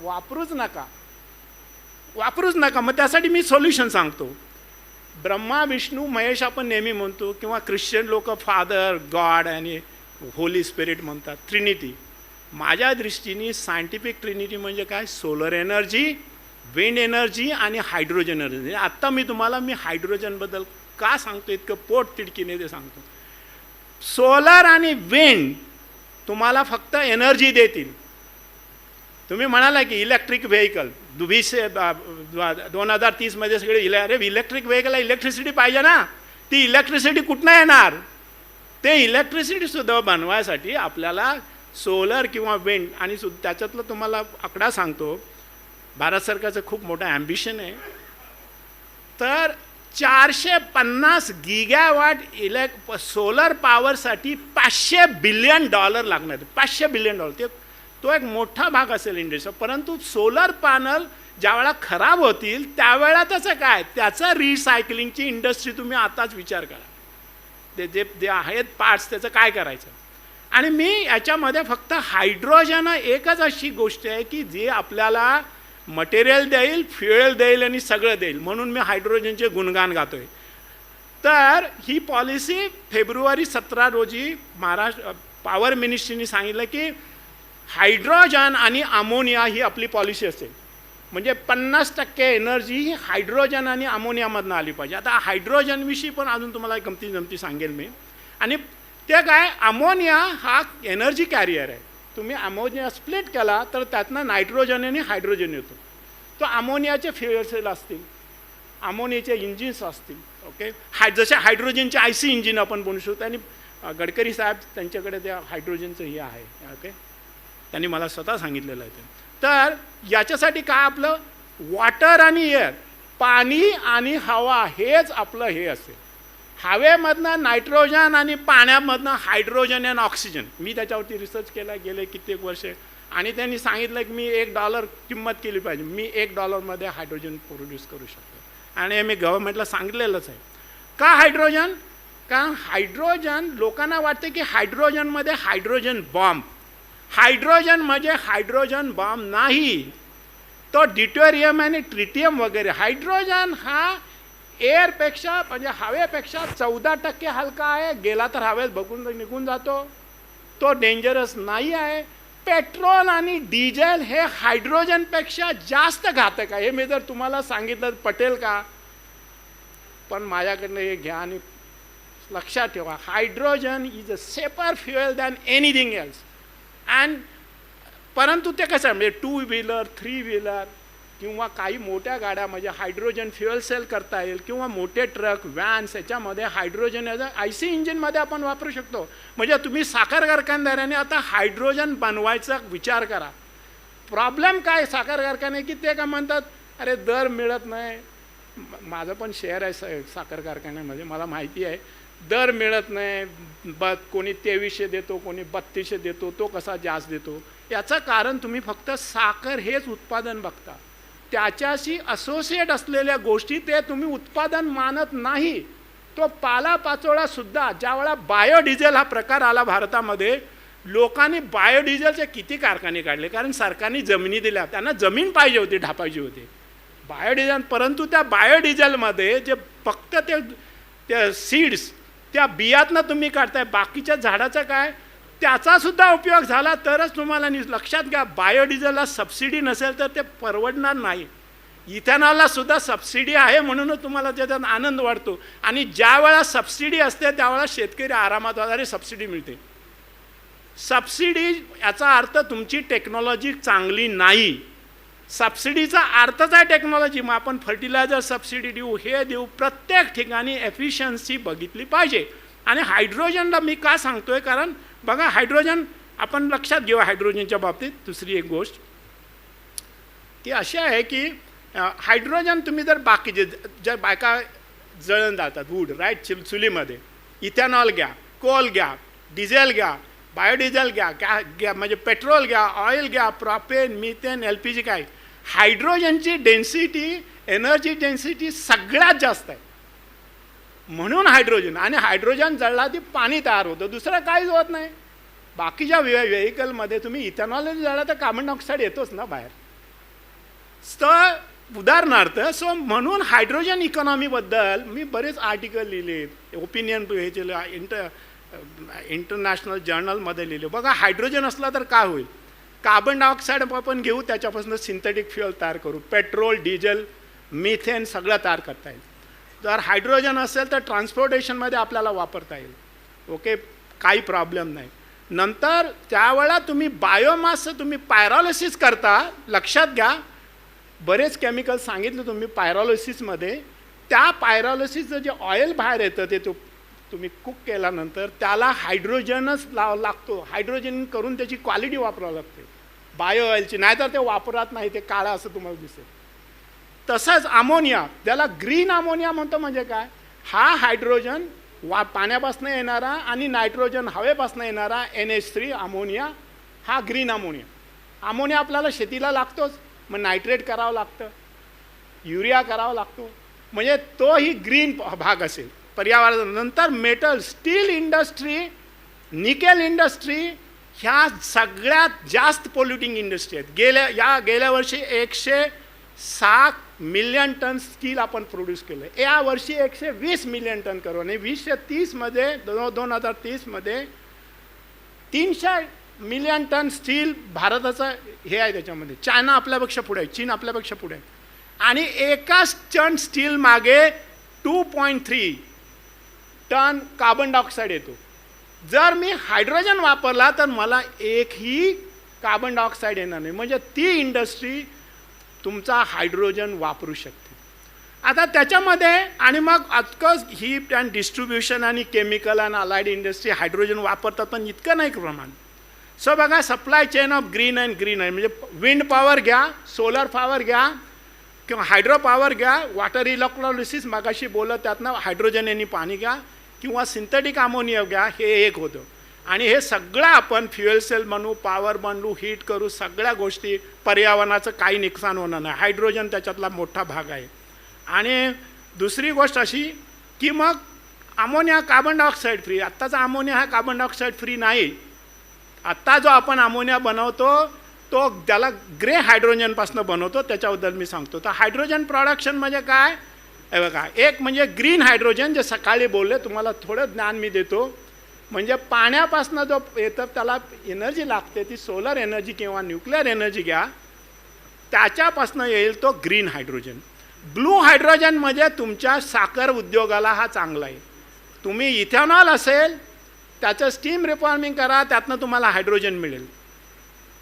वापरूच नका. मग त्यासाठी मी सोल्युशन सांगतो. ब्रह्मा विष्णू महेश आपण नेहमी म्हणतो, किंवा ख्रिश्चन लोक फादर गॉड आणि होली स्पिरिट म्हणतात, ट्रिनिटी. माझ्या दृष्टीने सायंटिफिक ट्रिनिटी म्हणजे काय? सोलर एनर्जी, विंड एनर्जी आणि हायड्रोजन एनर्जी. आत्ता मी हायड्रोजनबद्दल का सांगतो इतकं पोट तिडकीने ते सांगतो. सोलर आणि विंड तुम्हाला फक्त एनर्जी देतील. तुम्ही म्हणाला की इलेक्ट्रिक व्हेकल 2030 सगळे अरे इलेक्ट्रिक व्हेकलला इलेक्ट्रिसिटी पाहिजे ना, ती इलेक्ट्रिसिटी कुठनं येणार? ते इलेक्ट्रिसिटीसुद्धा बनवायसाठी आपल्याला सोलर किंवा विंड. आणि त्याच्यातलं तुम्हाला आकडा सांगतो, भारत सरकारचं खूप मोठं ॲम्बिशन आहे. तर 450 गिगावॅट सोलर पॉवरसाठी $500 बिलियन लागणार. $500 बिलियन तो एक मोठा भाग असेल इंडस्ट्रीचा. परंतु सोलर पॅनल ज्यावेळेला खराब होतील त्यावेळेला त्याचं काय, त्याचं रिसायकलिंगची इंडस्ट्री तुम्ही आताच विचार करा. जे आहेत पार्ट्स त्याचं काय करायचं. आणि मी याच्यामध्ये फक्त हायड्रोजन एकच अशी गोष्ट आहे की जे आपल्याला मटेरियल देईल, फ्युएल देईल आणि सगळं देईल. म्हणून मी हायड्रोजनचे गुणगान गातोय. तर ही पॉलिसी फेब्रुवारी 17 रोजी महाराष्ट्र पॉवर मिनिस्ट्रीने सांगितलं की हायड्रोजन आणि अमोनिया ही आपली पॉलिसी असेल. म्हणजे 50% एनर्जी ही हायड्रोजन आणि अमोनियामधनं आली पाहिजे. आता हायड्रोजनविषयी पण अजून तुम्हाला गमती सांगेल मी. आणि ते काय, अमोनिया हा एनर्जी कॅरियर आहे. तुम्ही अमोनिया स्प्लिट केला तर त्यातनं नायट्रोजन आणि हायड्रोजन येतो. तो अमोनियाचे फ्युएल सेल असतील, अमोनियाचे इंजिन्स असतील. ओके, जसे हायड्रोजनचे IC इंजिन आपण बनवू शकतो. आणि गडकरी साहेब त्यांच्याकडे त्या हायड्रोजनचं हे आहे. ओके, त्यांनी मला स्वतः सांगितलेलं आहे ते. तर याच्यासाठी काय, आपलं वॉटर आणि एअर, पाणी आणि हवा हेच आपलं हे असेल. हवेमधनं नायट्रोजन आणि पाण्यामधनं हायड्रोजन आणि ऑक्सिजन. मी त्याच्यावरती रिसर्च केला गेले कित्येक वर्षे. आणि त्यांनी सांगितलं की मी $1 किंमत केली पाहिजे. मी $1 हायड्रोजन प्रोड्यूस करू शकतो. आणि मी गव्हर्नमेंटला सांगितलेलंच आहे. का हायड्रोजन? कारण हायड्रोजन, लोकांना वाटते की हायड्रोजनमध्ये हायड्रोजन बॉम्ब. हायड्रोजन म्हणजे हायड्रोजन बॉम्ब नाही, तो डिटोरियम आणि ट्रिटियम वगैरे. हायड्रोजन हा एअरपेक्षा म्हणजे हवेपेक्षा 14% हलका आहे. गेला तर हवेत बघून निघून जातो. तो डेंजरस नाही आहे. पेट्रोल आणि डिझेल हे हायड्रोजनपेक्षा जास्त घातक आहे. हे मी जर तुम्हाला सांगितलं पटेल का? पण माझ्याकडनं हे घ्या आणि लक्षात ठेवा, hydrogen is a safer fuel than anything else. And परंतु ते कसं आहे, म्हणजे 2 व्हीलर 3 व्हीलर किंवा काही मोठ्या गाड्या म्हणजे हायड्रोजन फ्युएल सेल करता येईल, किंवा मोठे ट्रक व्हॅन्स याच्यामध्ये हायड्रोजन IC इंजिनमध्ये आपण वापरू शकतो. म्हणजे तुम्ही साखर कारखानदाराने आता हायड्रोजन बनवायचा विचार करा. प्रॉब्लेम काय साखर कारखाने, की ते का म्हणतात अरे दर मिळत नाही. माझं पण शेअर आहे साखर कारखान्यामध्ये, मला माहिती आहे दर मिळत नाही. कोणी 2300 देतो, कोणी 3200 देतो, तो कसा जास्त देतो. याचं कारण तुम्ही फक्त साखर हेच उत्पादन बघता. त्याच्याशी असोसिएट असलेल्या गोष्टी ते तुम्ही उत्पादन मानत नाही. तो पालापाचोळासुद्धा, ज्यावेळा बायोडिझेल हा प्रकार आला भारतामध्ये, लोकांनी बायोडिझेलचे किती कारखाने काढले, कारण सरकारने जमिनी दिल्या, त्यांना जमीन पाहिजे होती, ढापायची होती बायोडिझेल. परंतु त्या बायोडिझेलमध्ये जे फक्त ते सीड्स, त्या बियातनं तुम्ही काढताय, बाकीच्या झाडाचं काय, त्याचासुद्धा उपयोग झाला तरच तुम्हाला लक्षात घ्या. बायोडिझेलला सबसिडी नसेल तर ते परवडणार नाही. इथेनॉलला सुद्धा सबसिडी आहे, म्हणूनच तुम्हाला त्याच्यात आनंद वाटतो. आणि ज्या वेळा सबसिडी असते त्यावेळा शेतकरी आरामात वगैरे सबसिडी मिळते. सबसिडी याचा अर्थ तुमची टेक्नॉलॉजी चांगली नाही. सबसिडीचा अर्थच आहे टेक्नॉलॉजी. मग आपण फर्टिलायझर सबसिडी देऊ, हे देऊ, प्रत्येक ठिकाणी एफिशियन्सी बघितली पाहिजे. आणि हायड्रोजनला मी का सांगतोय, कारण बघा हायड्रोजन आपण लक्षात घेऊ. हायड्रोजनच्या बाबतीत दुसरी एक गोष्ट ती अशी आहे की हायड्रोजन तुम्ही जर बाकीचे ज्या बायका जळण जातात वूड राईट चुलीमध्ये, इथेनॉल घ्या, कोल घ्या, डिझेल घ्या, बायोडिझेल घ्या, म्हणजे पेट्रोल घ्या, ऑइल घ्या, प्रोपेन, मिथेन, LPG, काय हायड्रोजनची डेन्सिटी, एनर्जी डेन्सिटी सगळ्यात जास्त आहे. म्हणून हायड्रोजन, आणि हायड्रोजन जळला की पाणी तयार होतं, दुसरं काहीच होत नाही. बाकीच्या व्हेकलमध्ये तुम्ही इथेनॉल जळला तर कार्बन डायऑक्साईड येतोच ना बाहेर. तर उदाहरणार्थ म्हणून हायड्रोजन इकॉनॉमीबद्दल मी बरेच आर्टिकल लिहिले, ओपिनियन हे इंटरनॅशनल जर्नलमध्ये लिहिले. बघा हायड्रोजन असला तर काय होईल, कार्बन डायऑक्साईड आपण घेऊ, त्याच्यापासून सिंथेटिक फ्युएल तयार करू, पेट्रोल, डिझेल, मिथेन सगळं तयार करता येईल. जर हायड्रोजन असेल तर ट्रान्सपोर्टेशनमध्ये आपल्याला वापरता येईल. ओके, काही प्रॉब्लेम नाही. नंतर त्यावेळेला तुम्ही बायोमासचं तुम्ही पायरोलिसिस करता, लक्षात घ्या बरेच केमिकल सांगितलं तुम्ही पायरोलिसिसमध्ये. त्या पायरोलिसिसचं जे ऑइल बाहेर येतं ते तुम्ही कुक केल्यानंतर त्याला हायड्रोजनच लागतो. हायड्रोजन करून त्याची क्वालिटी वापरावी लागते बायो ऑइलची, नाहीतर ते वापरत नाही, ते काळं असं तुम्हाला दिसेल. तसंच अमोनिया, ज्याला ग्रीन अमोनिया म्हणतो, म्हणजे काय, हा हायड्रोजन पाण्यापासून येणारा आणि नायट्रोजन हवेपासून येणारा NH3 अमोनिया, हा ग्रीन अमोनिया. अमोनिया आपल्याला शेतीला लागतोच, मग नायट्रेट करावं लागतं, युरिया करावा लागतो, म्हणजे तोही ग्रीन भाग असेल पर्यावरण. नंतर metal, steel industry, nickel industry, ह्या सगळ्यात जास्त पोल्युटिंग इंडस्ट्री आहेत. गेल्या वर्षी 106 मिलियन टन स्टील आपण प्रोड्यूस केलं. या वर्षी 120 मिलियन टन करू, आणि 2030मध्ये 2030मध्ये मिलियन टन स्टील भारताचं हे आहे त्याच्यामध्ये. चायना आपल्यापेक्षा पुढे आहे, चीन आपल्यापेक्षा पुढे आहे. आणि एका टन स्टील मागे 2.3 टन कार्बन डायऑक्साईड येतो. जर मी हायड्रोजन वापरला तर मला एकही कार्बन डायऑक्साईड येणार नाही. म्हणजे ती इंडस्ट्री तुमचा हायड्रोजन वापरू शकते. आता त्याच्यामध्ये आणि मग ऑफकोर्स हीट अँड डिस्ट्रीब्युशन आणि केमिकल आणि अलाइड इंडस्ट्री हायड्रोजन वापरतात, पण इतकं नाही प्रमाण. सो बघा, supply chain of green and green आहे. म्हणजे विंड पॉवर घ्या, सोलर पॉवर घ्या किंवा हायड्रो पॉवर घ्या, वॉटर इलेक्ट्रोलिसिस मागाशी बोलत त्यातनं हायड्रोजन यांनी पाणी घ्या किंवा सिंथेटिक अमोनिया घ्या, हे एक होतं. आणि हे सगळं आपण फ्युएल सेल बनवू, पॉवर बनवू, हीट करू, सगळ्या गोष्टी पर्यावरणाचं काही नुकसान होणार नाही. हायड्रोजन त्याच्यातला मोठा भाग आहे. आणि दुसरी गोष्ट अशी की मग अमोनिया कार्बन डायऑक्साईड फ्री. आत्ताचा अमोनिया हा कार्बन डायऑक्साईड फ्री नाही. आत्ता जो आपण अमोनिया बनवतो तो त्याला ग्रे हायड्रोजनपासून बनवतो, त्याच्याबद्दल मी सांगतो. तर हायड्रोजन प्रोडक्शन म्हणजे काय हे बघा, एक म्हणजे ग्रीन हायड्रोजन, जे सकाळी बोलले, तुम्हाला थोडं ज्ञान मी देतो. म्हणजे पाण्यापासून जो येतं त्याला एनर्जी लागते, ती सोलर एनर्जी किंवा न्यूक्लिअर एनर्जी घ्या, त्याच्यापासून येईल तो ग्रीन हायड्रोजन. ब्लू हायड्रोजन म्हणजे तुमच्या साखर उद्योगाला हा चांगला आहे. तुम्ही इथेनॉल असेल त्याचं स्टीम रिफॉर्मिंग करा, त्यातनं तुम्हाला हायड्रोजन मिळेल.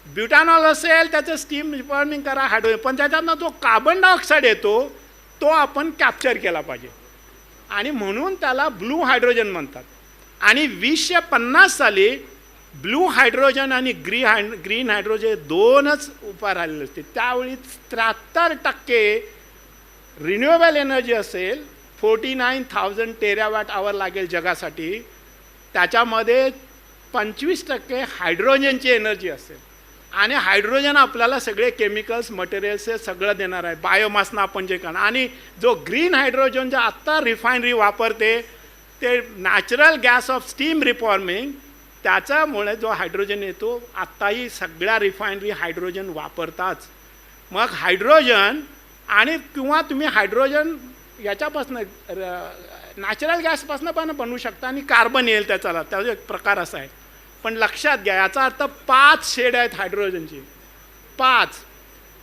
ब्युटानॉल असेल त्याचं स्टीम रिफॉर्मिंग करा, हायड्रोजन. पण त्याच्यातनं जो कार्बन डायऑक्साईड येतो तो आपण कॅप्चर केला पाहिजे आणि म्हणून त्याला ब्लू हायड्रोजन म्हणतात. आणि 2050 साली ब्लू हायड्रोजन आणि ग्रीन हायड्रोजन दोनच उपाय राहिलेले असते. त्यावेळी 73% रिन्युएबल एनर्जी असेल, 49,000 टेरावॅट आवर लागेल जगासाठी. त्याच्यामध्ये 25% हायड्रोजनची एनर्जी असेल. आणि हायड्रोजन आपल्याला सगळे केमिकल्स, मटेरियल्स हे सगळं देणार आहे, बायोमासनं आपण जे करणार. आणि जो ग्रीन हायड्रोजन जे आत्ता रिफायनरी वापरते ते natural gas of steam reforming, त्याच्यामुळे जो हायड्रोजन येतो, आत्ताही सगळ्या रिफायनरी हायड्रोजन वापरताच. मग हायड्रोजन आणि किंवा तुम्ही हायड्रोजन याच्यापासून नॅचरल गॅसपासून पण बनवू शकता आणि कार्बन येईल त्याचा एक प्रकार असा आहे. पण लक्षात घ्या, याचा अर्थ 5 शेड आहेत हायड्रोजनची, 5.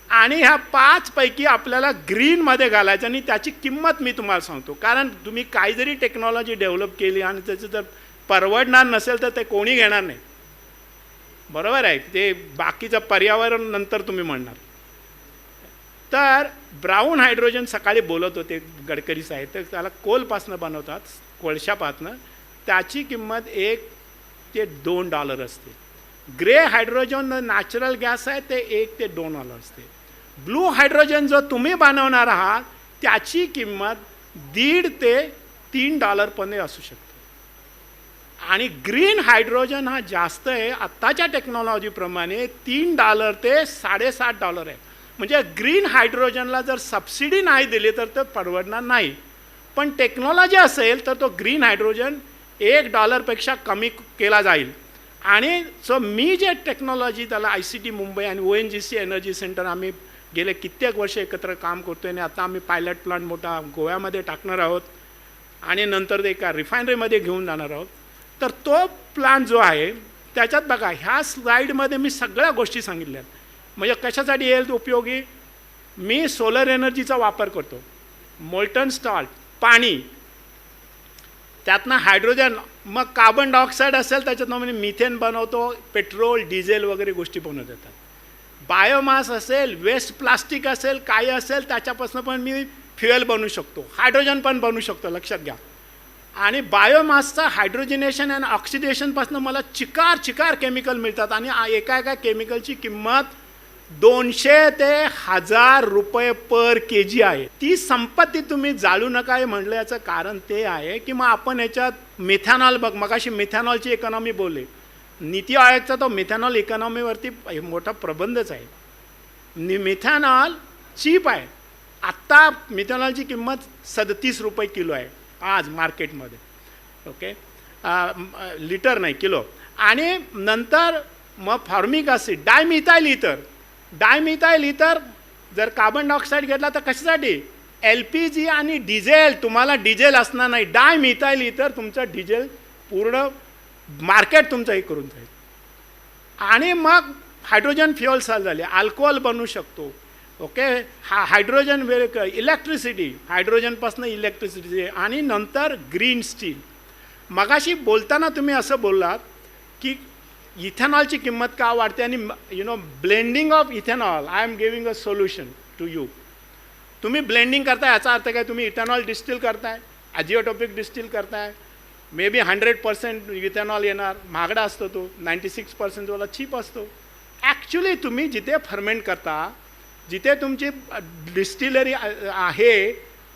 आणि ह्या 5 पैकी आपल्याला ग्रीनमध्ये घालायचं आणि त्याची किंमत मी तुम्हाला सांगतो. कारण तुम्ही काही जरी टेक्नॉलॉजी डेव्हलप केली आणि त्याचं जर परवडणार नसेल तर ते कोणी घेणार नाही, बरोबर आहे. ते बाकीचं पर्यावरण नंतर तुम्ही म्हणणार. तर ब्राऊन हायड्रोजन सकाळी बोलत होते गडकरी साहेब, तर त्याला कोलपासनं बनवतात, कोळशापासनं. त्याची किंमत $1 ते $2 असते. ग्रे हायड्रोजन नॅचरल गॅस आहे ते $1 ते $2 असते. ब्लू हायड्रोजन जो तुम्ही बनवणार आहात त्याची किंमत $1.5 ते $3 पण असू शकते. आणि ग्रीन हायड्रोजन हा जास्त आहे, आत्ताच्या टेक्नॉलॉजीप्रमाणे $3 ते $7.5 आहे. म्हणजे ग्रीन हायड्रोजनला जर सबसिडी नाही दिली तर ते परवडणार नाही. पण टेक्नॉलॉजी असेल तर तो ग्रीन हायड्रोजन $1 कमी केला जाईल. आणि सो मी जे टेक्नॉलॉजी त्याला ICT मुंबई आणि ONGC एनर्जी सेंटर आम्ही गेले कित्येक वर्ष एकत्र काम करतो आहे. आणि आता आम्ही पायलट प्लांट मोठा गोव्यामध्ये टाकणार आहोत आणि नंतर एका रिफायनरीमध्ये घेऊन जाणार आहोत. तर तो प्लांट जो आहे त्याच्यात बघा, ह्या स्लाईडमध्ये मी सगळ्या गोष्टी सांगितल्या. म्हणजे कशासाठी येईल उपयोगी, मी सोलर एनर्जीचा वापर करतो, मोल्टन सॉल्ट, पाणी, त्यातनं हायड्रोजन, मग कार्बन डायऑक्साईड असेल त्याच्यातनं म्हणजे मिथेन बनवतो, पेट्रोल, डिझेल वगैरे गोष्टी बनवत येतात. बायोमास असेल, वेस्ट प्लास्टिक असेल, काही असेल त्याच्यापासून पण मी फ्युएल बनवू शकतो, हायड्रोजन पण बनवू शकतो, लक्षात घ्या. आणि बायोमासचं हायड्रोजनेशन आणि ऑक्सिडेशनपासून मला चिकार केमिकल मिळतात. आणि एका केमिकलची किंमत $200 ते $1000 पर kg आहे. ती संपत्ती तुम्ही जाळू नका हे म्हणलं, याचं कारण ते आहे की मग आपण याच्यात मिथॅनॉल, बघ मगाशी मिथॅनॉलची इकॉनॉमी बोलले, नीती आयोगचा तो मिथॅनॉल इकॉनॉमीवरती मोठा प्रबंधच आहे. मिथॅनॉल चीप आहे. आत्ता मिथॅनॉलची किंमत $37 किलो आहे आज मार्केटमध्ये. ओके, लिटर नाही, किलो. आणि नंतर मग फॉर्मिक ॲसिड, डायमिथाइल इथर जर कार्बन डायऑक्साईड घेतला तर कशासाठी, LPG आणि डिझेल. तुम्हाला डिझेल असणार नाही, डायमिथाइल इथर तुमचं डिझेल पूर्ण मार्केट तुमचं हे करून जाईल. आणि मग हायड्रोजन फ्युअल सेल झाले, अल्कोहोल बनवू शकतो. ओके, हायड्रोजन वेहिकल, इलेक्ट्रिसिटी, हायड्रोजनपासून इलेक्ट्रिसिटी, आणि नंतर ग्रीन स्टील. मगाशी बोलताना तुम्ही असं बोललात की इथेनॉलची किंमत का वाढते, आणि blending of ethanol, I am giving a solution to you. तुम्ही ब्लेंडिंग करताय याचा अर्थ काय, तुम्ही इथेनॉल डिस्टिल करताय, ॲजिओटॉपिक डिस्टिल करताय, मे बी 100% इथेनॉल येणार, महागडा असतो तो, 96% वाला चीप असतो. ॲक्च्युली तुम्ही जिथे फर्मेंट करता, जिथे तुमची डिस्टिलरी आहे,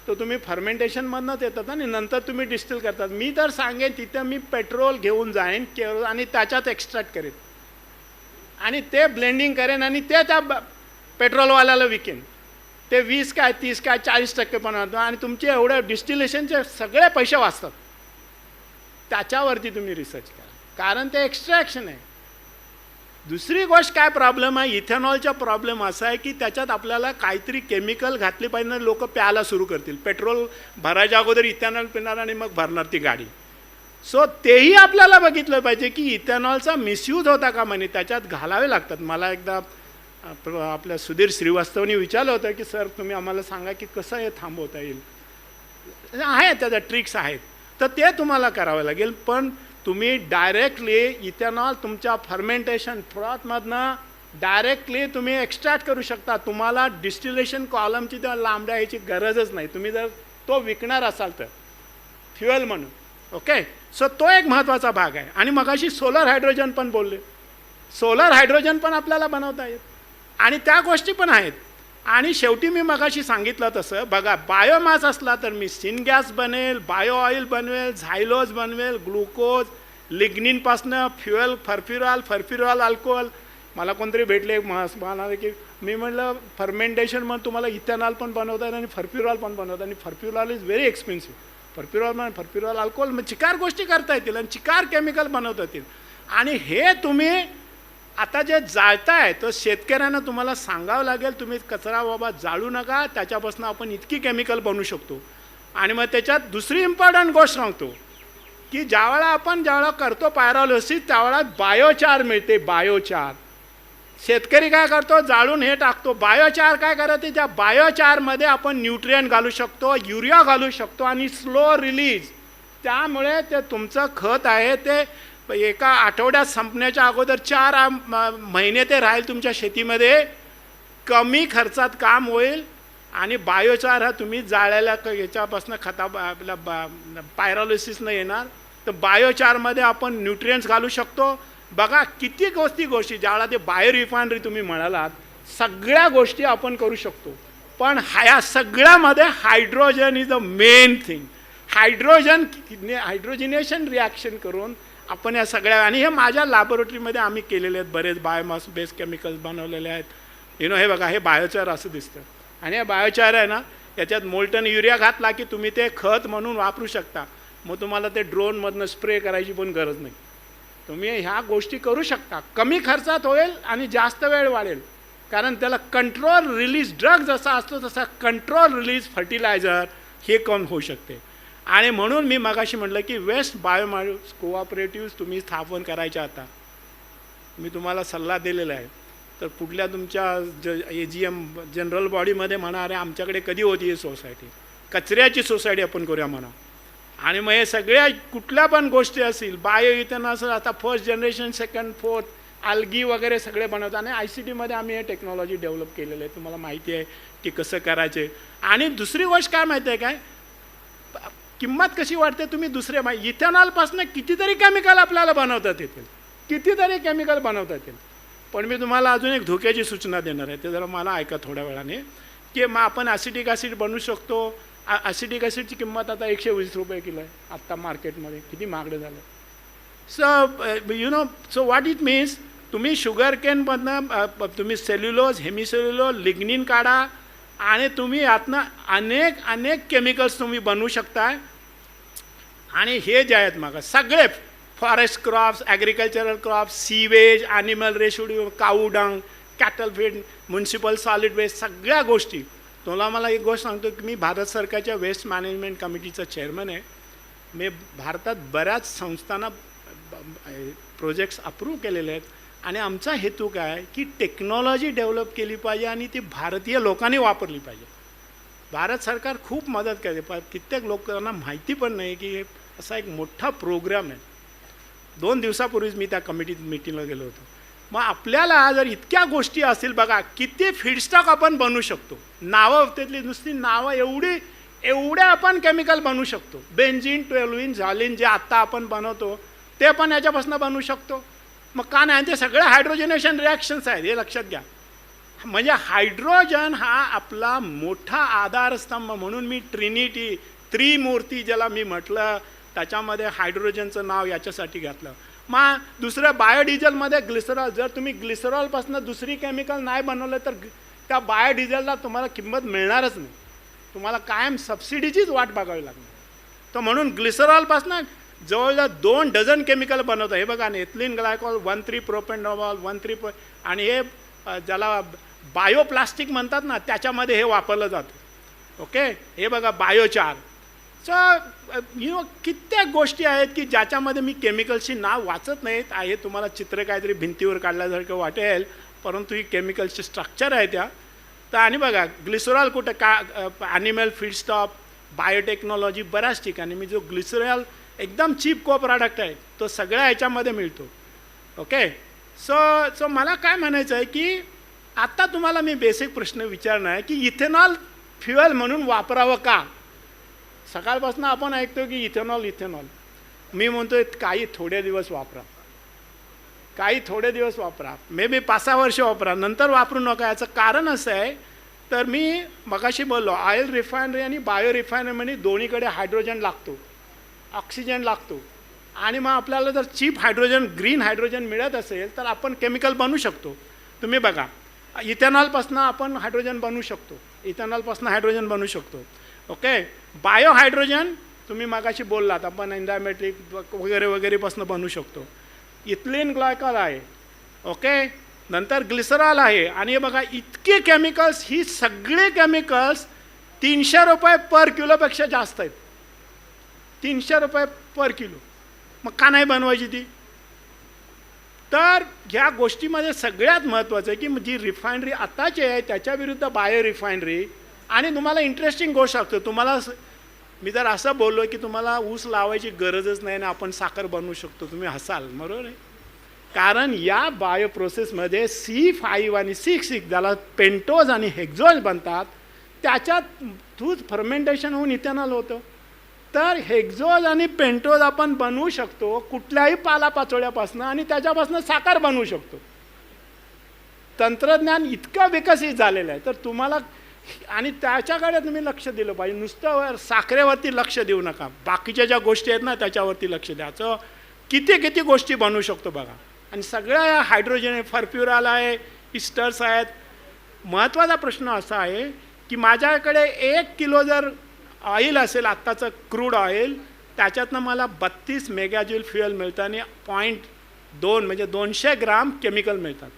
तो तुम्ही फर्मेंटेशनमधनंच येतात आणि नंतर तुम्ही डिस्टिल करतात. मी तर सांगेन तिथे मी पेट्रोल घेऊन जाईन आणि त्याच्यात एक्स्ट्रॅक्ट करेन आणि ते ब्लेंडिंग करेन आणि ते त्या पेट्रोलवाल्याला विकेन. ते 20 काय 30 काय 40% पण होतं आणि तुमचे एवढं डिस्टिलेशनचे सगळे पैसे वाचतात. त्याच्यावरती तुम्ही रिसर्च करा, कारण ते एक्स्ट्रॅक्शन आहे. दुसरी गोष्ट काय प्रॉब्लेम आहे, इथेनॉलचा प्रॉब्लेम असा आहे की त्याच्यात आपल्याला काहीतरी केमिकल घातली पाहिजे, लोक प्यायला सुरू करतील. पेट्रोल भरायच्या अगोदर इथेनॉल पिणार आणि मग भरणार ती गाडी. सो तेही आपल्याला बघितलं पाहिजे की इथेनॉलचा मिसयूज होता का म्हणे, त्याच्यात घालावे लागतात. मला एकदा आपल्या सुधीर श्रीवास्तवनी विचारलं होतं की सर तुम्ही आम्हाला सांगा की कसं हे थांबवता येईल. आहे त्याच्या ट्रिक्स आहेत, तर ते तुम्हाला करावं लागेल. पण तुम्ही डायरेक्टली इथेनॉल तुमच्या फर्मेंटेशन फ्रॉथमधनं डायरेक्टली तुम्ही एक्स्ट्रॅक्ट करू शकता. तुम्हाला डिस्टिलेशन कॉलमची त्या लांबड्या यायची गरजच नाही, तुम्ही जर तो विकणार असाल तर फ्युएल म्हणून. ओके, सो तो एक महत्त्वाचा भाग आहे. आणि मगाशी सोलर हायड्रोजन पण बोलले, सोलर हायड्रोजन पण आपल्याला बनवता येत आणि त्या गोष्टी पण आहेत. आणि शेवटी मी मगाशी सांगितलं तसं बघा, बायोमास असला तर मी सिनगॅस बनेल, बायो ऑइल बनवेल, झायलोज बनवेल, ग्लुकोज, लिग्निनपासनं फ्युएल, फर्फ्युरॉल अल्कोहोल. मला कोणतरी भेटले म्हणाले की मी म्हटलं फर्मेंटेशन म्हणून तुम्हाला इथेनॉल पण बनवता येईल आणि फर्फ्युरॉल पण बनवता, आणि फर्फ्युरॉल इज व्हेरी एक्सपेन्सिव्ह. फर्फ्युरॉल अल्कोहोल मग चिकार गोष्टी करता येतील आणि चिकार केमिकल बनवता येतील. आणि हे तुम्ही आता जे जाळताय तर शेतकऱ्यांना तुम्हाला सांगावं लागेल, तुम्ही कचरा बाबा जाळू नका, त्याच्यापासून आपण इतकी केमिकल बनवू शकतो. आणि मग त्याच्यात दुसरी इम्पॉर्टंट गोष्ट सांगतो की ज्यावेळेला करतो पायरोलिसिस त्यावेळेला बायोचार मिळते. बायोचार शेतकरी काय करतो, जाळून हे टाकतो. बायोचार काय करते, त्या बायोचारमध्ये आपण न्यूट्रिएंट घालू शकतो, युरिया घालू शकतो आणि स्लो रिलीज. त्यामुळे ते तुमचं खत आहे ते एका आठवड्यात संपण्याच्या अगोदर 4 महिने ते राहील तुमच्या शेतीमध्ये. कमी खर्चात काम होईल आणि बायोचार हा तुम्ही जाळ्याला याच्यापासून आपल्या पायरोलिसिसनं येणार. तर बायोचारमध्ये आपण न्यूट्रिएंट्स घालू शकतो. बघा किती गोष्टी ज्याला ते बायो रिफायनरी तुम्ही म्हणालात, सगळ्या गोष्टी आपण करू शकतो. पण ह्या सगळ्यामध्ये hydrogen is the main thing. Hydrogenation reaction करून आपण या सगळ्या, आणि हे माझ्या लॅबोरेटरीमध्ये आम्ही केलेले आहेत, बरेच बायोमास बेस्ड केमिकल्स बनवलेले आहेत. हे बघा, हे बायोचार असं दिसतं. आणि हे बायोचार आहे ना, याच्यात मोल्टन युरिया घातला की तुम्ही ते खत म्हणून वापरू शकता. मग तुम्हाला ते ड्रोनमधनं स्प्रे करायची पण गरज नाही. तुम्ही ह्या गोष्टी करू शकता. कमी खर्चात होईल आणि जास्त वेळ वाढेल, कारण त्याला कंट्रोल रिलीज, ड्रग जसा असतो तसा कंट्रोल रिलीज फर्टिलायझर हे कम होऊ शकते. आणि म्हणून मी मगाशी म्हटलं की वेस्ट बायोमास कोऑपरेटिव्ह तुम्ही स्थापन करायच्या. आता मी तुम्हाला सल्ला दिलेला आहे, तर पुढल्या तुमच्या AGM जनरल बॉडीमध्ये म्हणा, अरे आमच्याकडे कधी होती ही सोसायटी, कचऱ्याची सोसायटी आपण करूया म्हणा. आणि मग हे सगळ्या कुठल्या पण गोष्टी असतील, बायो इथेनॉल असेल, आता first generation, second, fourth, algae वगैरे सगळे बनवतात. आणि ICTमध्ये आम्ही हे टेक्नॉलॉजी डेव्हलप केलेलं आहे, तुम्हाला माहिती आहे की कसं करायचे. आणि दुसरी गोष्ट काय माहिती आहे काय, किंमत कशी वाढते, तुम्ही दुसरे इथेनॉलपासून कितीतरी केमिकल आपल्याला बनवतात येतील, कितीतरी केमिकल बनवता येतील. पण मी तुम्हाला अजून एक धोक्याची सूचना देणार आहे, ते जरा मला ऐका थोड्या वेळाने, की मग आपण ॲसिटिक ॲसिड बनवू शकतो. ॲसिटिक ॲसिडची किंमत आता 120 रुपये किलो आहे आत्ता मार्केटमध्ये, किती महागडं झालं. सो व्हॉट इट मीन्स, तुम्ही शुगर केनमधनं तुम्ही सेल्युलोज, हेमिसेल्युलोज, लिग्निन काढा आणि तुम्ही यातनं अनेक केमिकल्स तुम्ही बनवू शकताय. आणि हे जे आहेत मग सगळे forest crops, agricultural crops, sewage, animal residue, cow dung, cattle feed, municipal solid waste, सगळ्या गोष्टी. तुला मला एक गोष्ट सांगतो की मी भारत सरकारच्या वेस्ट मॅनेजमेंट कमिटीचा चेअरमन आहे. मी भारतात बऱ्याच संस्थांना प्रोजेक्ट्स अप्रूव्ह केलेले आहेत आणि आमचा हेतू काय की टेक्नॉलॉजी डेव्हलप केली पाहिजे आणि ती भारतीय लोकांनी वापरली पाहिजे. भारत सरकार खूप मदत करते, पण कित्येक लोकांना माहिती पण नाही की असा एक मोठा प्रोग्राम आहे. 2 दिवसापूर्वीच मी त्या कमिटीत मीटिंगला गेलो होतो. मग आपल्याला जर इतक्या गोष्टी असतील, बघा किती फीडस्टॉक आपण बनवू शकतो. नावं त्यातली नुसती नावं एवढ्या आपण केमिकल बनवू शकतो. बेन्झीन, टोल्युईन, झालीन जे आत्ता आपण बनवतो ते पण याच्यापासून बनवू शकतो. मग का नाही, ते सगळे हायड्रोजनेशन रिॲक्शन्स आहेत, हे लक्षात घ्या. म्हणजे हायड्रोजन हा आपला मोठा आधारस्तंभ, म्हणून मी ट्रिनिटी, त्रिमूर्ती ज्याला मी म्हटलं, त्याच्यामध्ये हायड्रोजनचं नाव याच्यासाठी घातलं. मग दुसरं बायोडिझेलमध्ये ग्लिसरॉल, जर तुम्ही ग्लिसरॉलपासून दुसरी केमिकल नाही बनवलं तर त्या बायोडिझेलला तुम्हाला किंमत मिळणारच नाही. तुम्हाला कायम सबसिडीचीच वाट बघावी लागणार. तर म्हणून ग्लिसरॉलपासून जवळजवळ 2 डझन केमिकल बनवतं. हे बघा, एथिलीन ग्लायकॉल, 1,3-प्रोपेनॉल, 1,3 आणि हे ज्याला बायोप्लास्टिक म्हणतात ना, त्याच्यामध्ये हे वापरलं जातं. ओके, हे बघा बायोचार. सो कित्येक गोष्टी आहेत की ज्याच्यामध्ये मी केमिकलची नाव वाचत नाहीत. आहे तुम्हाला चित्र काहीतरी भिंतीवर काढल्यासारखं वाटेल, परंतु ही केमिकलची स्ट्रक्चर आहे त्या. तर आणि बघा ग्लिसरॉल कुठं का, ॲनिमल फीडस्टॉक, बायोटेक्नॉलॉजी, बऱ्याच ठिकाणी मी जो ग्लिसरॉल एकदम चीप को प्रॉडक्ट आहे तो सगळ्या ह्याच्यामध्ये मिळतो. ओके, सो मला काय म्हणायचं आहे की आत्ता तुम्हाला मी बेसिक प्रश्न विचारणार आहे की इथेनॉल फ्युएल म्हणून वापरावं का. सकाळपासून आपण ऐकतो की इथेनॉल. मी म्हणतो काही थोडे दिवस वापरा, काही थोडे दिवस वापरा, मे बी 5-6 वर्ष वापरा, नंतर वापरू नका. याचं कारण असं आहे, तर मी मगाशी बोललो ऑइल रिफायनरी आणि बायो रिफायनरीमध्ये दोन्हीकडे हायड्रोजन लागतो, ऑक्सिजन लागतो. आणि मग आपल्याला जर चीप हायड्रोजन, ग्रीन हायड्रोजन मिळत असेल तर आपण केमिकल बनवू शकतो. तुम्ही बघा, इथेनॉलपासून आपण हायड्रोजन बनवू शकतो, इथेनॉलपासून हायड्रोजन बनवू शकतो. ओके, बायो हायड्रोजन तुम्ही मगाशी बोललात, आपण एन्झायमॅटिक वगैरे वगैरेपासून बनवू शकतो. इथिलीन ग्लायकॉल आहे. ओके, नंतर ग्लिसरॉल आहे. आणि हे बघा इतके केमिकल्स, ही सगळे केमिकल्स 300 रुपये पर किलोपेक्षा जास्त आहेत. 300 रुपये पर किलो. मग का नाही बनवायची ती. तर ह्या गोष्टीमध्ये सगळ्यात महत्त्वाचं आहे की जी रिफायनरी आताची आहे त्याच्याविरुद्ध बायो रिफायनरी. आणि तुम्हाला इंटरेस्टिंग गोष्ट असतो, तुम्हाला मी जर असं बोललो की तुम्हाला ऊस लावायची गरजच नाही ना आपण साखर बनवू शकतो, तुम्ही हसाल, बरोबर आहे. कारण या बायो प्रोसेसमध्ये C5 आणि C6 ज्याला पेंटोज आणि हेक्झोज बनतात, त्याच्यात थ्रू फर्मेंटेशन होऊन इथेनॉल होतं. तर हेक्झोज आणि पेंटोज आपण बनवू शकतो कुठल्याही पालापाचोळ्यापासून आणि त्याच्यापासून साखर बनवू शकतो. तंत्रज्ञान इतकं विकसित झालेलं आहे. तर तुम्हाला आणि त्याच्याकडे तुम्ही लक्ष दिलं पाहिजे. नुसतं साखरेवरती लक्ष देऊ नका, बाकीच्या ज्या गोष्टी आहेत ना त्याच्यावरती लक्ष द्यायचं. किती गोष्टी बनवू शकतो बघा. आणि सगळ्या हायड्रोजन, फर्फ्युराल आहे, इस्टर्स आहेत. महत्त्वाचा प्रश्न असा आहे की माझ्याकडे 1 किलो जर ऑइल असेल, आत्ताचं क्रूड ऑइल, त्याच्यातनं मला 32 मेगाजूल फ्युएल मिळतं आणि 0.2 म्हणजे 200 ग्राम केमिकल मिळतात.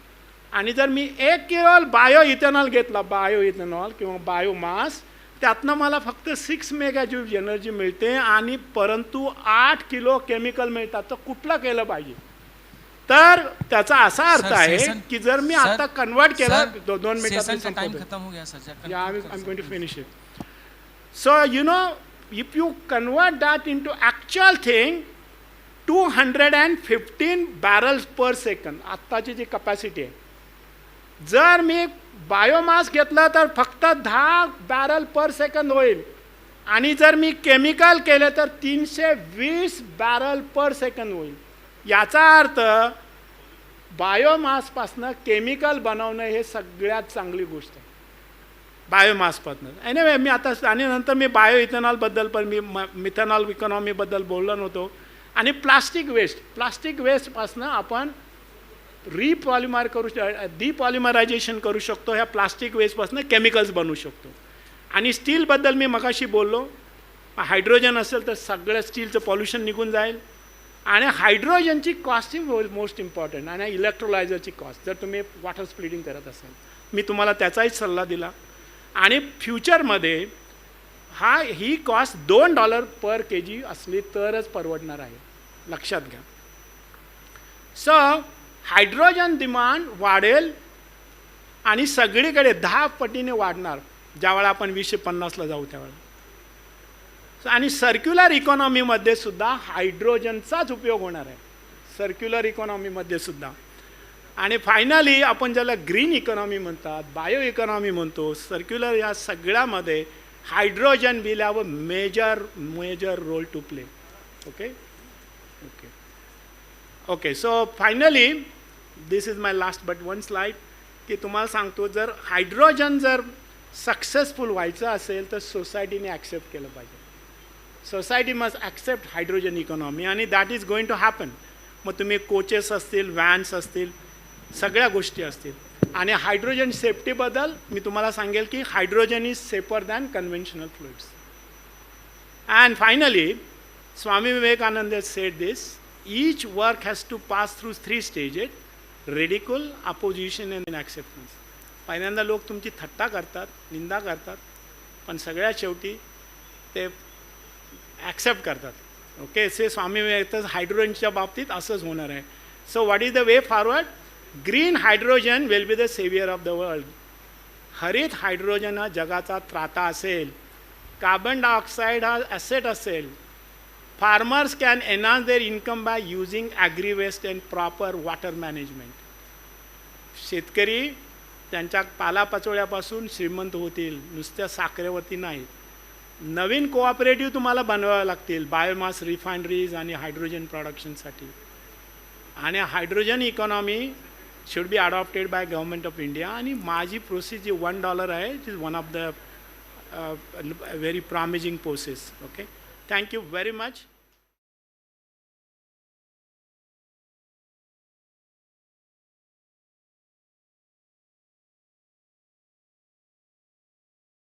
आणि जर मी 1 किलो बायो इथेनॉल घेतला, बायो इथेनॉल किंवा बायोमास, त्यातनं मला फक्त 6 मेगाजूल एनर्जी मिळते आणि परंतु 8 किलो केमिकल मिळतात. तर कुठलं केलं पाहिजे. तर त्याचा असा अर्थ आहे की जर मी आता कन्वर्ट केलं, 2 मिनिटात टाइम खत्म हो गया sir. I'm going to finish it. So if you convert that into actual thing, 215 barrels per second आत्ताची जी कपॅसिटी आहे. जर मी बायोमास घेतला तर फक्त 10 बॅरल पर सेकंद होईल. आणि जर मी केमिकल केले तर 320 बॅरल पर सेकंद होईल. याचा अर्थ बायोमासपासनं केमिकल बनवणं हे सगळ्यात चांगली गोष्ट आहे. बायोमासपासनं एनिवे मी आता, आणि नंतर मी बायो इथेनॉलबद्दल पण मी मिथेनॉल इकॉनॉमीबद्दल बोललो नव्हतो. आणि प्लास्टिक वेस्टपासनं आपण रिपॉलिमर करू, डिपॉलिमरायझेशन करू शकतो. ह्या प्लास्टिक वेस्टपासून केमिकल्स बनवू शकतो. आणि स्टीलबद्दल मी मगाशी बोललो, हायड्रोजन असेल तर सगळं स्टीलचं पॉल्युशन निघून जाईल. आणि हायड्रोजनची कॉस्ट ही मोस्ट इम्पॉर्टंट, आणि इलेक्ट्रोलायझरची कॉस्ट. जर तुम्ही वॉटर स्प्लिटिंग करत असाल, मी तुम्हाला त्याचाही सल्ला दिला. आणि फ्युचरमध्ये ही कॉस्ट $2 पर kg असली तरच परवडणार आहे, लक्षात घ्या. सो हायड्रोजन डिमांड वाढेल आणि सगळीकडे 10 पटीने वाढणार ज्यावेळा आपण 2050ला जाऊ त्यावेळेला. आणि सर्क्युलर इकॉनॉमीमध्ये सुद्धा हायड्रोजनचाच उपयोग होणार आहे, सर्क्युलर इकॉनॉमीमध्ये सुद्धा. आणि फायनली आपण ज्याला ग्रीन इकॉनॉमी म्हणतात, बायो इकॉनॉमी म्हणतो, सर्क्युलर, या सगळ्यामध्ये hydrogen will have a major role to play. Okay okay okay so finally this is my last but one slide, की तुम्हाला सांगतो जर हायड्रोजन जर सक्सेसफुल व्हायचं असेल तर सोसायटीने ॲक्सेप्ट केलं पाहिजे. Society must accept hydrogen economy आणि that is going to happen. मग तुम्ही कोचेस असतील, व्हॅन्स असतील, सगळ्या गोष्टी असतील. आणि हायड्रोजन सेफ्टीबद्दल मी तुम्हाला सांगेल की hydrogen is safer than conventional fluids. And finally Swami Vivekananda said this, each work has to pass through 3 stages: radical, opposition and acceptance. पहिल्यांदा लोक तुमची थट्टा करतात, निंदा करतात, पण सगळ्यात शेवटी ते ॲक्सेप्ट करतात. ओके, से स्वामी विवेकानंद हायड्रोजनच्या बाबतीत असंच होणार आहे. So what is the way forward? Green hydrogen will be the saviour of the world. हरित हायड्रोजन हा जगाचा त्राता असेल. कार्बन डायऑक्साईड हा ॲसेट असेल. Farmers can enhance their income by using agri waste and proper water management. शेतकरी त्यांच्या पालापाचोळ्यापासून श्रीमंत होतील, नुसत्या साखरेवरती नाही. नवीन कोऑपरेटिव्ह तुम्हाला बनवावे लागतील बायोमास रिफायनरीज आणि हायड्रोजन प्रोडक्शनसाठी. आणि hydrogen economy should be adopted by government of India. आणि माझी प्रोसेस जी $1 आहे, it is one of the very promising process. Okay, thank you very much.